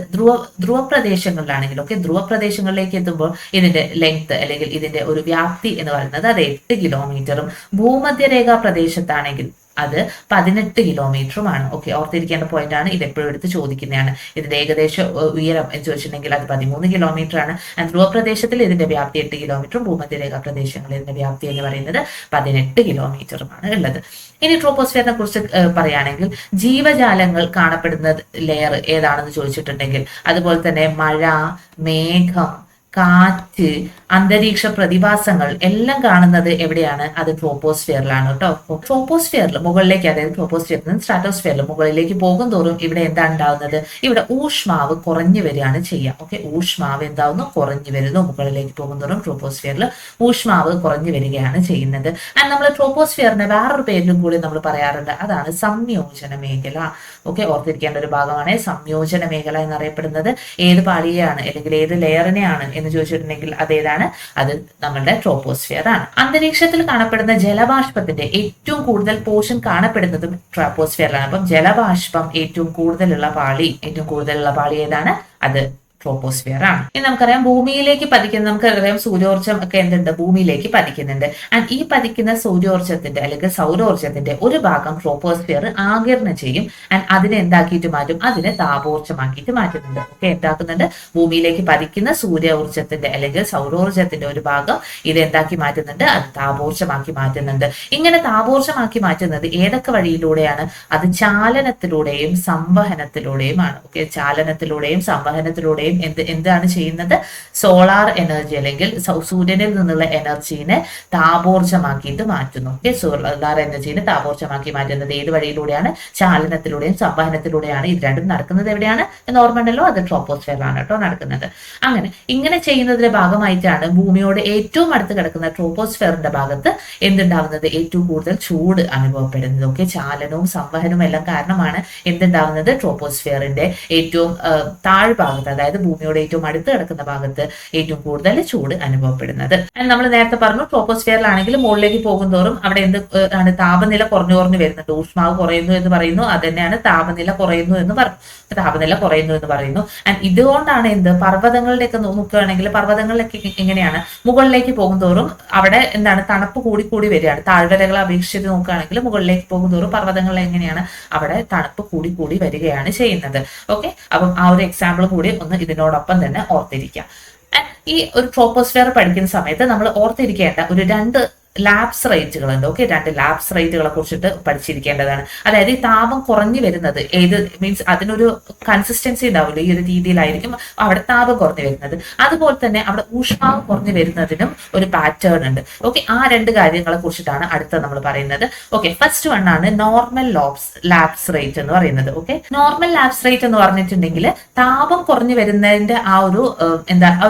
ധ്രുവപ്രദേശങ്ങളിലാണെങ്കിൽ, ഓക്കെ, ധ്രുവപ്രദേശങ്ങളിലേക്ക് എത്തുമ്പോൾ ഇതിന്റെ ലെങ്ത് അല്ലെങ്കിൽ ഇതിന്റെ ഒരു വ്യാപ്തി എന്ന് പറയുന്നത് അത് 8 കിലോമീറ്ററും, ഭൂമധ്യരേഖാ പ്രദേശത്താണെങ്കിൽ അത് 18 കിലോമീറ്ററുമാണ്. ഓക്കെ, ഓർത്തിരിക്കേണ്ട പോയിന്റ് ആണ്. ഇത് എപ്പോഴും എടുത്ത് ചോദിക്കുന്നതാണ്. ഇതിന്റെ ഏകദേശ ഉയരം എന്ന് ചോദിച്ചിട്ടുണ്ടെങ്കിൽ അത് 13 കിലോമീറ്റർ ആണ്. ധ്രുവപ്രദേശത്തിൽ ഇതിന്റെ വ്യാപ്തി 8 കിലോമീറ്ററും, ഭൂമധ്യരേഖാ പ്രദേശങ്ങളിൽ ഇതിന്റെ വ്യാപ്തി എന്ന് പറയുന്നത് 18 കിലോമീറ്ററുമാണ് ഉള്ളത്. ഇനി ട്രോപ്പോസ്ഫിയറിനെ കുറിച്ച് പറയുകയാണെങ്കിൽ, ജീവജാലങ്ങൾ കാണപ്പെടുന്ന ലെയർ ഏതാണെന്ന് ചോദിച്ചിട്ടുണ്ടെങ്കിൽ, അതുപോലെ തന്നെ മഴ, മേഘം, കാറ്റ്, അന്തരീക്ഷ പ്രതിഭാസങ്ങൾ എല്ലാം കാണുന്നത് എവിടെയാണ്, അത് ട്രോപ്പോസ്ഫിയറിലാണ് കേട്ടോ. ട്രോപ്പോസ്ഫിയറിൽ മുകളിലേക്ക്, അതായത് ട്രോപ്പോസ്ഫിയറിൽ നിന്ന് സ്ട്രാറ്റോസ്ഫിയറിൽ മുകളിലേക്ക് പോകും തോറും ഇവിടെ എന്താണ് ഉണ്ടാവുന്നത്, ഇവിടെ ഊഷ്മാവ് കുറഞ്ഞു വരികയാണ് ചെയ്യുക. ഓക്കെ, ഊഷ്മാവ് എന്താവുന്നു, കുറഞ്ഞു വരുന്നു. മുകളിലേക്ക് പോകും തോറും ട്രോപ്പോസ്ഫിയറിൽ ഊഷ്മാവ് കുറഞ്ഞു വരികയാണ് ചെയ്യുന്നത്. ആൻഡ് നമ്മൾ ട്രോപ്പോസ്ഫിയറിനെ വേറൊരു പേരിലും കൂടി നമ്മൾ പറയാറുണ്ട്, അതാണ് സംയോജന മേഖല. ഓക്കെ, ഓർത്തിരിക്കേണ്ട ഒരു ഭാഗമാണ് സംയോജന മേഖല എന്നറിയപ്പെടുന്നത്. ഏത് പാളിയെയാണ് അല്ലെങ്കിൽ ഏത് ലെയറിനെയാണ് എന്ന് ചോദിച്ചിട്ടുണ്ടെങ്കിൽ അതേതാണ്, അത് നമ്മളുടെ ട്രോപ്പോസ്ഫിയർ ആണ്. അന്തരീക്ഷത്തിൽ കാണപ്പെടുന്ന ജലബാഷ്പത്തിന്റെ ഏറ്റവും കൂടുതൽ പോർഷൻ കാണപ്പെടുന്നതും ട്രോപ്പോസ്ഫിയറിലാണ്. അപ്പം ജലബാഷ്പം ഏറ്റവും കൂടുതലുള്ള പാളി ഏതാണ്, അത് ട്രോപ്പോസ്ഫിയർ ആണ്. ഇനി നമുക്കറിയാം ഭൂമിയിലേക്ക് പതിക്കുന്ന, നമുക്കറിയാം സൂര്യോർജ്ജം ഒക്കെ എന്തുണ്ട്, ഭൂമിയിലേക്ക് പതിക്കുന്നുണ്ട്. ആൻഡ് ഈ പതിക്കുന്ന സൂര്യോർജ്ജത്തിന്റെ അല്ലെങ്കിൽ സൗരോർജ്ജത്തിന്റെ ഒരു ഭാഗം ട്രോപ്പോസ്ഫിയർ ആഗിരണം ചെയ്യും. ആൻഡ് അതിനെ എന്താക്കിയിട്ട് മാറ്റും, അതിനെ താപോർജ്ജമാക്കിയിട്ട് മാറ്റുന്നുണ്ട്. ഓക്കെ, എന്താക്കുന്നുണ്ട്, ഭൂമിയിലേക്ക് പതിക്കുന്ന സൂര്യോർജ്ജത്തിന്റെ അല്ലെങ്കിൽ സൗരോർജ്ജത്തിന്റെ ഒരു ഭാഗം ഇത് എന്താക്കി മാറ്റുന്നുണ്ട്, അത് താപോർജ്ജമാക്കി മാറ്റുന്നുണ്ട്. ഇങ്ങനെ താപോർജ്ജമാക്കി മാറ്റുന്നത് ഏതൊക്കെ വഴിയിലൂടെയാണ്, അത് ചാലനത്തിലൂടെയും സംവഹനത്തിലൂടെയുമാണ്. ഓക്കെ, ചാലനത്തിലൂടെയും സംവഹനത്തിലൂടെയും എന്താണ് ചെയ്യുന്നത്, സോളാർ എനർജി അല്ലെങ്കിൽ സൂര്യനിൽ നിന്നുള്ള എനർജീനെ താപോർജ്ജമാക്കിയിട്ട് മാറ്റുന്നു. ഓക്കെ, സോളാർ എനർജീനെ താപോർജ്ജമാക്കി മാറ്റുന്നത് ഏത് വഴിയിലൂടെയാണ്, ചാലനത്തിലൂടെയും സംവഹനത്തിലൂടെയാണ്. ഇത് രണ്ടും നടക്കുന്നത് എവിടെയാണ് എന്ന് ഓർമ്മയുണ്ടല്ലോ, അത് ട്രോപ്പോസ്ഫിയറിലാണ് കേട്ടോ നടക്കുന്നത്. ഇങ്ങനെ ചെയ്യുന്നതിന്റെ ഭാഗമായിട്ടാണ് ഭൂമിയോട് ഏറ്റവും അടുത്ത് കിടക്കുന്ന ട്രോപ്പോസ്ഫിയറിന്റെ ഭാഗത്ത് എന്തുണ്ടാവുന്നത്, ഏറ്റവും കൂടുതൽ ചൂട് അനുഭവപ്പെടുന്നത്. ഓക്കെ, ചാലനവും സംവഹനവും എല്ലാം കാരണമാണ് എന്തുണ്ടാവുന്നത്, ട്രോപ്പോസ്ഫിയറിന്റെ ഏറ്റവും താഴ്ഭാഗത്ത്, അതായത് ഭൂമിയോട് ഏറ്റവും അടുത്ത് കിടക്കുന്ന ഭാഗത്ത് ഏറ്റവും കൂടുതൽ ചൂട് അനുഭവപ്പെടുന്നത്. നമ്മൾ നേരത്തെ പറഞ്ഞു ട്രോപ്പോസ്ഫിയറിലാണെങ്കിൽ മുകളിലേക്ക് പോകുന്തോറും അവിടെ എന്ത് ആണ് താപനില കുറഞ്ഞു വരുന്നുണ്ട്. ഊഷ്മാവ് കുറയുന്നു എന്ന് പറയുന്നു, അത് തന്നെയാണ് താപനില കുറയുന്നു എന്ന് പറയുന്നു. ആൻഡ് ഇതുകൊണ്ടാണ് പർവ്വതങ്ങളിലേക്ക് നോക്കുകയാണെങ്കിൽ പർവ്വതങ്ങളിലേക്ക് എങ്ങനെയാണ് മുകളിലേക്ക് പോകുന്തോറും അവിടെ തണുപ്പ് കൂടി വരികയാണ്. താഴ്വരകളെ അപേക്ഷിച്ച് നോക്കുകയാണെങ്കിൽ മുകളിലേക്ക് പോകുന്തോറും പർവ്വതങ്ങളിൽ എങ്ങനെയാണ് അവിടെ തണുപ്പ് കൂടി വരികയാണ് ചെയ്യുന്നത്. ഓക്കെ, അപ്പം ആ ഒരു എക്സാമ്പിൾ കൂടി ഒന്ന് ഇതിനോടൊപ്പം തന്നെ ഓർത്തിരിക്കാം. ഈ ഒരു ട്രോപ്പോസ്ഫിയർ പഠിക്കുന്ന സമയത്ത് നമ്മൾ ഓർത്തിരിക്കേണ്ട ഒരു രണ്ട് ലാപ്സ് റേറ്റുകളുണ്ട്. ഓക്കെ, രണ്ട് ലാപ്സ് റേറ്റുകളെ കുറിച്ചിട്ട് പഠിച്ചിരിക്കേണ്ടതാണ്. അതായത് ഈ താപം കുറഞ്ഞു വരുന്നത് ഏത് മീൻസ് അതിനൊരു കൺസിസ്റ്റൻസി ഉണ്ടാവില്ല, ഈ ഒരു രീതിയിലായിരിക്കും അവിടെ താപം കുറഞ്ഞു വരുന്നത്. അതുപോലെ തന്നെ അവിടെ ഊഷ്മാവ് കുറഞ്ഞു വരുന്നതിനും ഒരു പാറ്റേൺ ഉണ്ട്. ഓക്കെ, ആ രണ്ട് കാര്യങ്ങളെ കുറിച്ചിട്ടാണ് അടുത്ത നമ്മൾ പറയുന്നത്. ഓക്കെ, ഫസ്റ്റ് വൺ ആണ് നോർമൽ ലാപ്സ് റേറ്റ് എന്ന് പറയുന്നത്. ഓക്കെ, നോർമൽ ലാപ്സ് റേറ്റ് എന്ന് പറഞ്ഞിട്ടുണ്ടെങ്കിൽ താപം കുറഞ്ഞു വരുന്നതിന്റെ ആ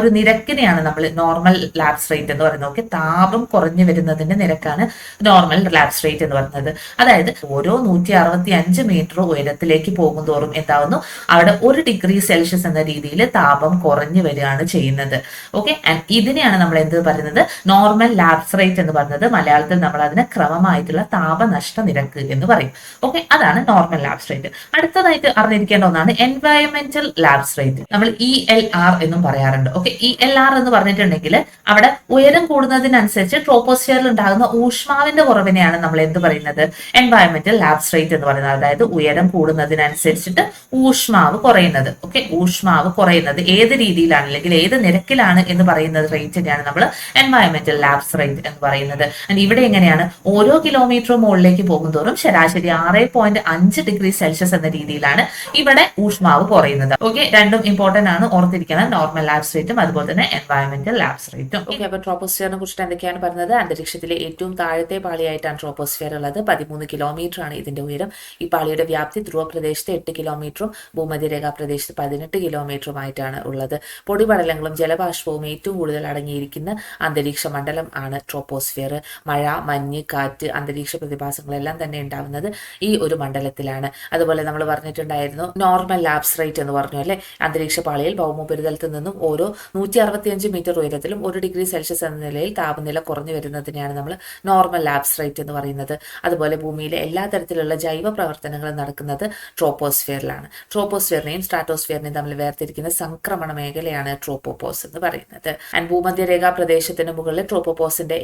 ഒരു നിരക്കിനെയാണ് നമ്മൾ നോർമൽ ലാപ്സ് റേറ്റ് എന്ന് പറയുന്നത്. ഓക്കെ, താപം കുറഞ്ഞു വരുന്നതിന്റെ നിരക്കാണ് നോർമൽ ലാപ്സ് റേറ്റ് എന്ന് പറയുന്നത്. അതായത് ഓരോ 165 മീറ്റർ ഉയരത്തിലേക്ക് പോകുന്തോറും എന്താവുന്നു, അവിടെ 1 ഡിഗ്രി സെൽഷ്യസ് എന്ന രീതിയിൽ താപം കുറഞ്ഞു വരികയാണ് ചെയ്യുന്നത്. ഓക്കെ, ആൻഡ് ഇതിനെയാണ് നമ്മൾ എന്ത് പറയുന്നത്, നോർമൽ ലാപ്സ് റേറ്റ് എന്ന് പറയുന്നത്. മലയാളത്തിൽ നമ്മൾ അതിനെ ക്രമമായിട്ടുള്ള താപനഷ്ട നിരക്ക് എന്ന് പറയും. ഓക്കെ, അതാണ് നോർമൽ ലാപ്സ് റേറ്റ്. അടുത്തതായിട്ട് അറിഞ്ഞിരിക്കേണ്ട ഒന്നാണ് എൻവയോൺമെന്റൽ ലാപ്സ് റേറ്റ്. നമ്മൾ ELR എന്നും പറയാറുണ്ട്. ഓക്കെ, ELR എന്ന് പറഞ്ഞിട്ടുണ്ടെങ്കിൽ അവിടെ ഉയരം കൂടുന്നതിനനുസരിച്ച് ട്രോപ്പോസ്ഫിയറിൽ ഉണ്ടാകുന്ന ഊഷ്മാവിന്റെ കുറവിനെയാണ് നമ്മൾ എന്ത് പറയുന്നത്, എൻവയോൺമെന്റൽ ലാപ്സ് റേറ്റ് എന്ന് പറയുന്നത്. അതായത് ഉയരം കൂടുന്നതിനനുസരിച്ചിട്ട് ഊഷ്മാവ് കുറയുന്നത്. ഓക്കെ, ഊഷ്മാവ് കുറയുന്നത് ഏത് രീതിയിലാണ് അല്ലെങ്കിൽ ഏത് നിരക്കിലാണ് എന്ന് പറയുന്നത് റേറ്റിനെയാണ് നമ്മൾ എൻവയോൺമെന്റൽ ലാപ്സ് റേറ്റ് എന്ന് പറയുന്നത്. ഇവിടെ എങ്ങനെയാണ്, ഓരോ കിലോമീറ്റർ മുകളിലേക്ക് പോകുന്തോറും ശരാശരി 6.5 ഡിഗ്രി സെൽഷ്യസ് എന്ന രീതിയിലാണ് ഇവിടെ ഊഷ്മാവ് കുറയുന്നത്. ഓക്കെ, രണ്ടും ഇമ്പോർട്ടന്റ് ആണ്, ഓർത്തിരിക്കണം. നോർമൽ ലാപ്സ് റേറ്റും അതുപോലെ തന്നെ എൻവയോൺമെന്റൽ ലാപ്സ് റേറ്റും. ഓക്കെ, അപ്പൊ ട്രോപ്പോസ്ഫിയറിനെ കുറിച്ചിട്ട് എന്തൊക്കെയാണ് പറഞ്ഞത്? അന്തരീക്ഷത്തിലെ ഏറ്റവും താഴത്തെ പാളിയായിട്ടാണ് ട്രോപ്പോസ്ഫിയർ ഉള്ളത്. 13 കിലോമീറ്റർ ആണ് ഇതിന്റെ ഉയരം. ഈ പാളിയുടെ വ്യാപ്തി ധ്രുവ പ്രദേശത്ത് 8 കിലോമീറ്ററും ഭൂമധ്യരേഖാ പ്രദേശത്ത് 18 കിലോമീറ്ററുമായിട്ടാണ് ഉള്ളത്. പൊടിപടലങ്ങളും ജലബാഷ്പവും ഏറ്റവും കൂടുതൽ അടങ്ങിയിരിക്കുന്ന അന്തരീക്ഷ മണ്ഡലം ആണ് ട്രോപ്പോസ്ഫിയർ. മഴ, മഞ്ഞ്, കാറ്റ്, അന്തരീക്ഷ പ്രതിഭാസങ്ങളെല്ലാം തന്നെ ഉണ്ടാവുന്നത് ഈ ഒരു മണ്ഡലത്തിലാണ്. അതുപോലെ നമ്മൾ പറഞ്ഞിട്ടുണ്ടായിരുന്നു നോർമൽ ലാപ്സ് റേറ്റ് എന്ന് പറഞ്ഞു അല്ലെ. അന്തരീക്ഷ പാളിയിൽ ഭൗമോപരിതലത്തിൽ നിന്നും ഓരോ 165 മീറ്റർ ഉയരത്തിലും 1 ഡിഗ്രി സെൽഷ്യസ് എന്ന നിലയിൽ താപനില കുറഞ്ഞു വരുന്നതിനെയാണ് നമ്മൾ നോർമൽ ലാപ്സ് റേറ്റ് എന്ന് പറയുന്നത്. അതുപോലെ ഭൂമിയിലെ എല്ലാ തരത്തിലുള്ള ജൈവ പ്രവർത്തനങ്ങളും നടക്കുന്നത് ട്രോപ്പോസ്ഫിയറിലാണ്. ട്രോപ്പോസ്ഫിയറിനെയും സ്ട്രാറ്റോസ്ഫിയറിനെയും തമ്മിൽ വേർതിരിക്കുന്ന സംക്രമണ മേഖലയാണ് ട്രോപ്പോപോസ് എന്ന് പറയുന്നത്. ആൻഡ് ഭൂമധ്യരേഖാ പ്രദേശത്തിന് മുകളിൽ ട്രോപ്പോപോസിന്റെ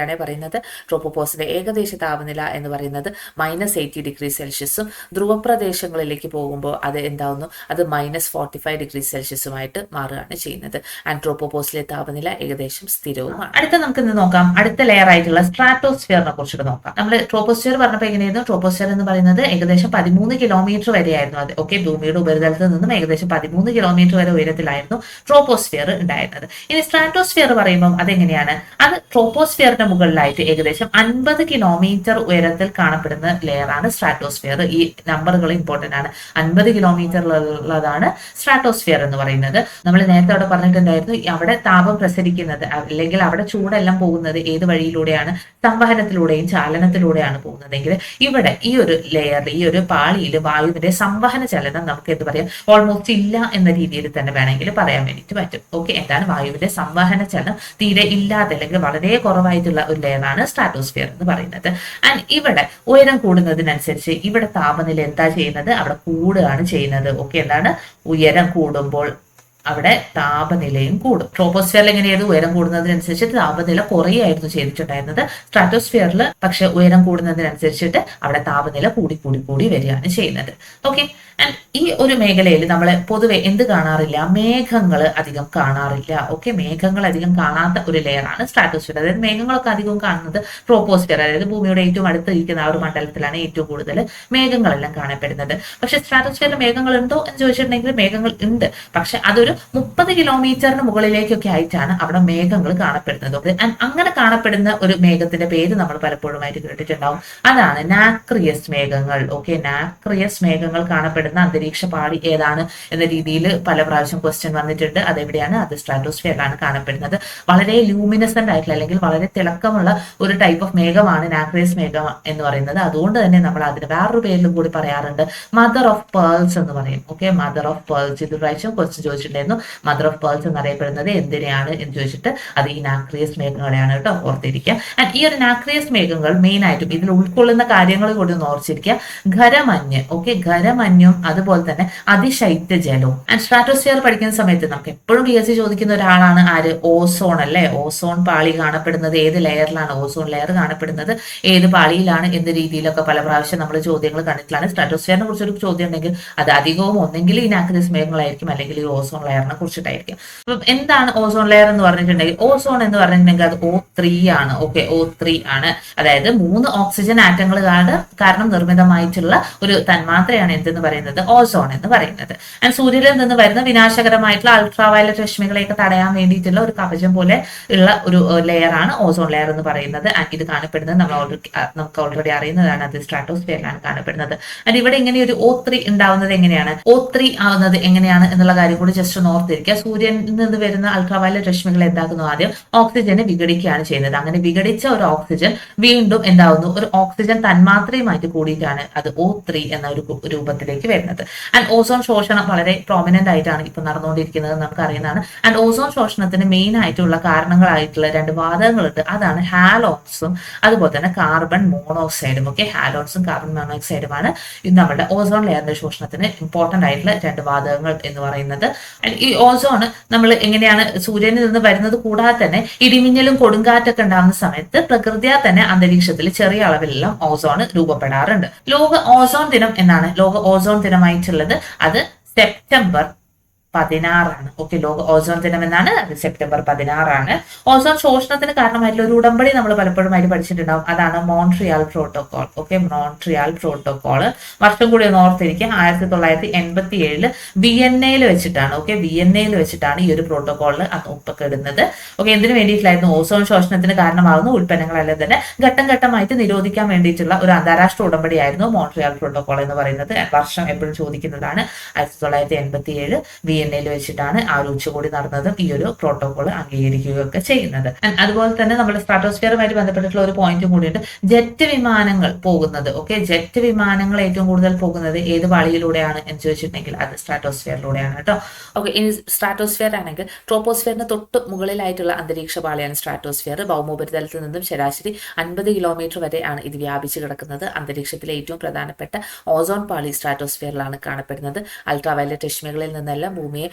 ആണ് പറയുന്നത്. ട്രോപ്പോപോസിന്റെ ഏകദേശ താപനില എന്ന് പറയുന്നത് -80 ഡിഗ്രി സെൽഷ്യസും ധ്രുവപ്രദേശങ്ങളിലേക്ക് പോകുമ്പോൾ അത് എന്താവുന്നു, അത് -45 ഡിഗ്രി സെൽഷ്യസുമായിട്ട് മാറുകയാണ് ചെയ്യുന്നത്. ആൻഡ് ട്രോപ്പോപോസിലെ താപനില ഏകദേശം സ്ഥിരവുമാണ്. അടുത്ത നമുക്ക് നോക്കാം, അടുത്ത ലെയർ ആയിട്ടുള്ള സ്ട്രാറ്റോസ്ഫിയറിനെ കുറിച്ചിട്ട് നോക്കാം. നമ്മൾ ട്രോപ്പോസ്ഫിയർ പറഞ്ഞപ്പോൾ എങ്ങനെയായിരുന്നു, ട്രോപ്പോസ്ഫിയർ എന്ന് പറയുന്നത് ഏകദേശം 13 കിലോമീറ്റർ വരെയായിരുന്നു. അത് ഓക്കെ, ഭൂമിയുടെ ഉപരിതലത്തിൽ നിന്നും ഏകദേശം 13 കിലോമീറ്റർ വരെ ഉയരത്തിലായിരുന്നു ട്രോപ്പോസ്ഫിയർ ഉണ്ടായിരുന്നത്. ഇനി സ്ട്രാറ്റോസ്ഫിയർ പറയുമ്പോൾ അതെങ്ങനെയാണ്, അത് ട്രോപ്പോസ്ഫിയറിന്റെ മുകളിലായിട്ട് ഏകദേശം 50 കിലോമീറ്റർ ഉയരത്തിൽ കാണപ്പെടുന്ന ലെയർ ആണ് സ്ട്രാറ്റോസ്ഫിയർ. ഈ നമ്പറുകൾ ഇമ്പോർട്ടന്റ് ആണ്. 50 കിലോമീറ്ററിലുള്ളതാണ് സ്ട്രാറ്റോസ്ഫിയർ എന്ന് പറയുന്നത്. നമ്മൾ നേരത്തെ അവിടെ പറഞ്ഞിട്ടുണ്ടായിരുന്നു, അവിടെ താപം പ്രസരിക്കുന്നത് അല്ലെങ്കിൽ അവിടെ ചൂടെല്ലാം പോകുന്നത് ഏത് വഴിയിലൂടെയാണ്, സംവഹനത്തിലൂടെയും ചാലനത്തിലൂടെയാണ് പോകുന്നതെങ്കിൽ ഇവിടെ ഈ ഒരു ലെയറിൽ, ഈ ഒരു പാളിയിൽ വായുവിന്റെ സംവഹന ചലനം നമുക്ക് എന്ത് പറയാം, ഓൾമോസ്റ്റ് ഇല്ല എന്ന രീതിയിൽ തന്നെ വേണമെങ്കിൽ പറയാൻ വേണ്ടിയിട്ട് പറ്റും. ഓക്കെ, എന്താണ് വായുവിന്റെ സംവഹന ചലനം തീരെ ഇല്ലാതെ അല്ലെങ്കിൽ വളരെ കുറവായിട്ടുള്ള ഒരു ലെയറാണ് സ്ട്രാറ്റോസ്ഫിയർ എന്ന് പറയുന്നത്. ആൻഡ് ഇവിടെ ഉയരം കൂടുന്നതിനനുസരിച്ച് ഇവിടെ താപനില എന്താ ചെയ്യുന്നത്, അവിടെ കൂടുകയാണ് ചെയ്യുന്നത്. ഓക്കെ, എന്താണ്, ഉയരം കൂടുമ്പോൾ അവിടെ താപനിലയും കൂടും. ട്രോപ്പോസ്ഫിയറിൽ എങ്ങനെയായിരുന്നു, ഉയരം കൂടുന്നതിനനുസരിച്ചിട്ട് താപനില കുറയായിരുന്നു ചെയ്തിട്ടുണ്ടായിരുന്നത്. സ്ട്രാറ്റോസ്ഫിയറിൽ പക്ഷെ ഉയരം കൂടുന്നതിനനുസരിച്ചിട്ട് അവിടെ താപനില കൂടി വരികയാണ് ചെയ്യുന്നത്. ഓക്കെ, ആൻഡ് ഈ ഒരു മേഖലയിൽ നമ്മൾ പൊതുവെ എന്ത് കാണാറില്ല, മേഘങ്ങൾ അധികം കാണാറില്ല. ഓക്കെ, മേഘങ്ങൾ അധികം കാണാത്ത ഒരു ലെയറാണ് സ്ട്രാറ്റോസ്ഫിയർ. അതായത് മേഘങ്ങളൊക്കെ അധികം കാണുന്നത് ട്രോപ്പോസ്ഫിയർ, അതായത് ഭൂമിയുടെ ഏറ്റവും അടുത്തിരിക്കുന്ന ആ ഒരു മണ്ഡലത്തിലാണ് ഏറ്റവും കൂടുതൽ മേഘങ്ങളെല്ലാം കാണപ്പെടുന്നത്. പക്ഷെ സ്ട്രാറ്റോസ്ഫിയറിൽ മേഘങ്ങൾ ഉണ്ടോ എന്ന് ചോദിച്ചിട്ടുണ്ടെങ്കിൽ മേഘങ്ങൾ ഉണ്ട്, പക്ഷെ അതൊരു 30 കിലോമീറ്ററിന് മുകളിലേക്കൊക്കെ ആയിട്ടാണ് അവിടെ മേഘങ്ങൾ കാണപ്പെടുന്നത്. അങ്ങനെ കാണപ്പെടുന്ന ഒരു മേഘത്തിന്റെ പേര് നമ്മൾ പലപ്പോഴുമായിട്ട് കേട്ടിട്ടുണ്ടാവും. അതാണ് നാക്രിയസ് മേഘങ്ങൾ. ഓക്കെ, നാക്രിയസ് മേഘങ്ങൾ കാണപ്പെടുന്ന അന്തരീക്ഷ പാളി ഏതാണ് എന്ന രീതിയിൽ പല പ്രാവശ്യം ക്വസ്റ്റ്യൻ വന്നിട്ടുണ്ട്. അതെവിടെയാണ്? അത് സ്ട്രാറ്റോസ്ഫിയറിലാണ് കാണപ്പെടുന്നത്. വളരെ ലൂമിനസെന്റ് ആയിട്ടുള്ള അല്ലെങ്കിൽ വളരെ തിളക്കമുള്ള ഒരു ടൈപ്പ് ഓഫ് മേഘമാണ് നാക്രിയസ് മേഘം എന്ന് പറയുന്നത്. അതുകൊണ്ട് തന്നെ നമ്മൾ അതിന് വേറൊരു പേരിലും കൂടി പറയാറുണ്ട്, മദർ ഓഫ് പേൾസ് എന്ന് പറയും. Okay, mother of pearls. ഇത് പ്രാവശ്യം ക്വസ്റ്റ്യൻ ചോദിച്ചിട്ടുണ്ടായിരുന്നു. മദർ ഓഫ് പേൾസ് എന്നറിയപ്പെടുന്നത് എന്തിനെയാണ് എന്ന് ചോദിച്ചിട്ട് അത് ഈ നാക്രിയസ് മേഘങ്ങളെയാണ് കേട്ടോ, ഓർത്തിരിക്കുക. ആൻഡ് ഈ ഒരു നാക്രിയസ് മേഘങ്ങൾ മെയിൻ ആയിട്ടും ഇതിൽ ഉൾക്കൊള്ളുന്ന കാര്യങ്ങൾ കൂടി ഒന്ന് ഓർത്തിരിക്കുക. ഖരമഞ്ഞ്, ഓക്കെ, ഖരമഞ്ഞും അതുപോലെ തന്നെ അതിശൈത്യ ജലവും. ആൻഡ് സ്ട്രാറ്റോസ്ഫിയർ പഠിക്കുന്ന സമയത്ത് നമുക്ക് എപ്പോഴും PSC ചോദിക്കുന്ന ഒരാളാണ് ആര്? ഓസോൺ അല്ലെ. ഓസോൺ പാളി കാണപ്പെടുന്നത് ഏത് ലെയറിലാണ്? ഓസോൺ ലെയർ കാണപ്പെടുന്നത് ഏത് പാളിയിലാണ് എന്ന രീതിയിലൊക്കെ പല പ്രാവശ്യം നമ്മൾ ചോദ്യങ്ങൾ കണ്ടിട്ടുള്ളതാണ്. സ്ട്രാറ്റോസ്ഫിയറിനെ കുറിച്ചൊരു ചോദ്യം ഉണ്ടെങ്കിൽ അത് അധികവും ഒന്നെങ്കിൽ ഈ നാക്രിയസ് മേഘങ്ങളായിരിക്കും അല്ലെങ്കിൽ ഈ ഓസോൺ ലെയറിനെ കുറിച്ചിട്ടായിരിക്കും. അപ്പം എന്താണ് ഓസോൺ ലെയർ എന്ന് പറഞ്ഞിട്ടുണ്ടെങ്കിൽ, ഓസോൺ എന്ന് പറഞ്ഞിട്ടുണ്ടെങ്കിൽ അത് O3 ആണ്. ഓക്കെ, O3 ആണ്. അതായത് 3 ഓക്സിജൻ ആറ്റങ്ങൾ കാരണം നിർമ്മിതമായിട്ടുള്ള ഒരു തന്മാത്രയാണ് എന്തെന്ന് പറയുന്നത്? ഓസോൺ എന്ന് പറയുന്നത്. ആൻഡ് സൂര്യനിൽ നിന്ന് വരുന്ന വിനാശകരമായിട്ടുള്ള അൾട്രാവയലറ്റ് രശ്മികളെയൊക്കെ തടയാൻ വേണ്ടിയിട്ടുള്ള ഒരു കവചം പോലെ ഉള്ള ഒരു ലെയർ ആണ് ഓസോൺ ലെയർ എന്ന് പറയുന്നത്. ആൻഡ് ഇത് കാണപ്പെടുന്നത് നമുക്ക് ഓൾറെഡി അറിയുന്നതാണ്, അത് സ്ട്രാറ്റോസ്ഫിയറിലാണ് കാണപ്പെടുന്നത്. ആൻഡ് ഇവിടെ ഇങ്ങനെ ഒരു O3 ഉണ്ടാവുന്നത് എങ്ങനെയാണ്? O3 ആവുന്നത് എങ്ങനെയാണ് എന്നുള്ള കാര്യം കൂടി ജസ്റ്റ് ഒന്ന് ഓർത്തിരിക്കുക. സൂര്യനിൽ നിന്ന് വരുന്ന അൾട്രാവയലറ്റ് രശ്മികൾ എന്താക്കുന്നു? ആദ്യം ഓക്സിജനെ വിഘടിക്കുകയാണ് ചെയ്യുന്നത്. അങ്ങനെ വിഘടിച്ച ഒരു ഓക്സിജൻ വീണ്ടും എന്താവുന്നു? ഒരു ഓക്സിജൻ തന്മാത്രയുമായിട്ട് കൂടിയിട്ടാണ് അത് O3 എന്ന ഒരു രൂപത്തിലേക്ക് വരുന്നത്. ആൻഡ് ഓസോൺ ശോഷണം വളരെ പ്രോമിനന്റ് ആയിട്ടാണ് ഇപ്പൊ നടന്നുകൊണ്ടിരിക്കുന്നത്, നമുക്ക് അറിയുന്നതാണ്. ആൻഡ് ഓസോൺ ശോഷണത്തിന് മെയിൻ ആയിട്ടുള്ള കാരണങ്ങളായിട്ടുള്ള 2 വാതകങ്ങളുണ്ട്. അതാണ് ഹാലോൺസും അതുപോലെ തന്നെ കാർബൺ മോണോക്സൈഡും. ഓക്കെ, ഹാലോൺസും കാർബൺ മോണോക്സൈഡുമാണ് നമ്മുടെ ഓസോൺ ലെയറിന്റെ ശോഷണത്തിന് ഇമ്പോർട്ടന്റ് ആയിട്ടുള്ള 2 വാതകങ്ങൾ എന്ന് പറയുന്നത്. ഈ ഓസോൺ നമ്മൾ എങ്ങനെയാണ് സൂര്യനിൽ നിന്ന് വരുന്നത് കൂടാതെ തന്നെ ഇടിമിന്നലും കൊടുങ്കാറ്റൊക്കെ ഉണ്ടാകുന്ന സമയത്ത് പ്രകൃതിയാ തന്നെ അന്തരീക്ഷത്തിൽ ചെറിയ അളവിലെല്ലാം ഓസോൺ രൂപപ്പെടാറുണ്ട്. ലോക ഓസോൺ ദിനം എന്നാണ് ലോക ഓസോൺ ദിനമായിട്ടുള്ളത്. അത് സെപ്റ്റംബർ 16. ഓക്കെ, ലോക ഓസോൺ ദിനം എന്നാണ്, അത് സെപ്റ്റംബർ 16. ഓസോൺ ശോഷണത്തിന് കാരണമായിട്ടുള്ള ഒരു ഉടമ്പടി നമ്മൾ പലപ്പോഴും പഠിച്ചിട്ടുണ്ടാവും. അതാണ് Montreal protocol. Okay, Montreal protocol. വർഷം കൂടി ഒന്ന് ഓർത്തിരിക്കുക. 1987 വിയന്നയിൽ വെച്ചിട്ടാണ്. ഓക്കെ, വിയന്നയിൽ വെച്ചിട്ടാണ് ഈ ഒരു പ്രോട്ടോകോളിൽ അത് ഒപ്പിടുന്നത്. ഓക്കെ, എന്തിനു വേണ്ടിയിട്ടായിരുന്നു? ഓസോൺ ശോഷണത്തിന് കാരണമാകുന്ന ഉൽപ്പന്നങ്ങളെല്ലാം തന്നെ ഘട്ടം ഘട്ടമായിട്ട് നിരോധിക്കാൻ വേണ്ടിയിട്ടുള്ള ഒരു അന്താരാഷ്ട്ര ഉടമ്പടിയായിരുന്നു മോൺട്രിയാൽ പ്രോട്ടോകോൾ എന്ന് പറയുന്നത്. വർഷം എപ്പോഴും ചോദിക്കുന്നതാണ്. 1987 വിയന്നയിൽ വെച്ചിട്ടാണ് ആ ഒരു ഉച്ചകോടി നടന്നതും ഈ ഒരു പ്രോട്ടോകോൾ അംഗീകരിക്കുകയൊക്കെ ചെയ്യുന്നത്. അതുപോലെ തന്നെ നമ്മുടെ സ്ട്രാറ്റോസ്ഫിയറുമായിട്ട് ബന്ധപ്പെട്ടിട്ടുള്ള ഒരു പോയിന്റും കൂടിയുണ്ട്. ജെറ്റ് വിമാനങ്ങൾ പോകുന്നത്. ഓക്കെ, ജെറ്റ് വിമാനങ്ങൾ ഏറ്റവും കൂടുതൽ പോകുന്നത് ഏത് പാളിയിലൂടെയാണ് എന്ന് ചോദിച്ചിട്ടുണ്ടെങ്കിൽ അത് സ്ട്രാറ്റോസ്ഫിയറിലൂടെയാണ് കേട്ടോ. ഓക്കെ, ഇനി സ്ട്രാറ്റോസ്ഫിയർ ആണെങ്കിൽ ട്രോപ്പോസ്ഫിയറിന് തൊട്ട് മുകളിലായിട്ടുള്ള അന്തരീക്ഷ പാളിയാണ് സ്ട്രാറ്റോസ്ഫിയർ. ഭൗമോപരിതലത്തിൽ നിന്നും ശരാശരി 50 കിലോമീറ്റർ വരെയാണ് ഇത് വ്യാപിച്ചു കിടക്കുന്നത്. അന്തരീക്ഷത്തിലെ ഏറ്റവും പ്രധാനപ്പെട്ട ഓസോൺ പാളി സ്ട്രാറ്റോസ്ഫിയറിലാണ് കാണപ്പെടുന്നത്. അൾട്രാവയലറ്റ് രശ്മികളിൽ നിന്നെല്ലാം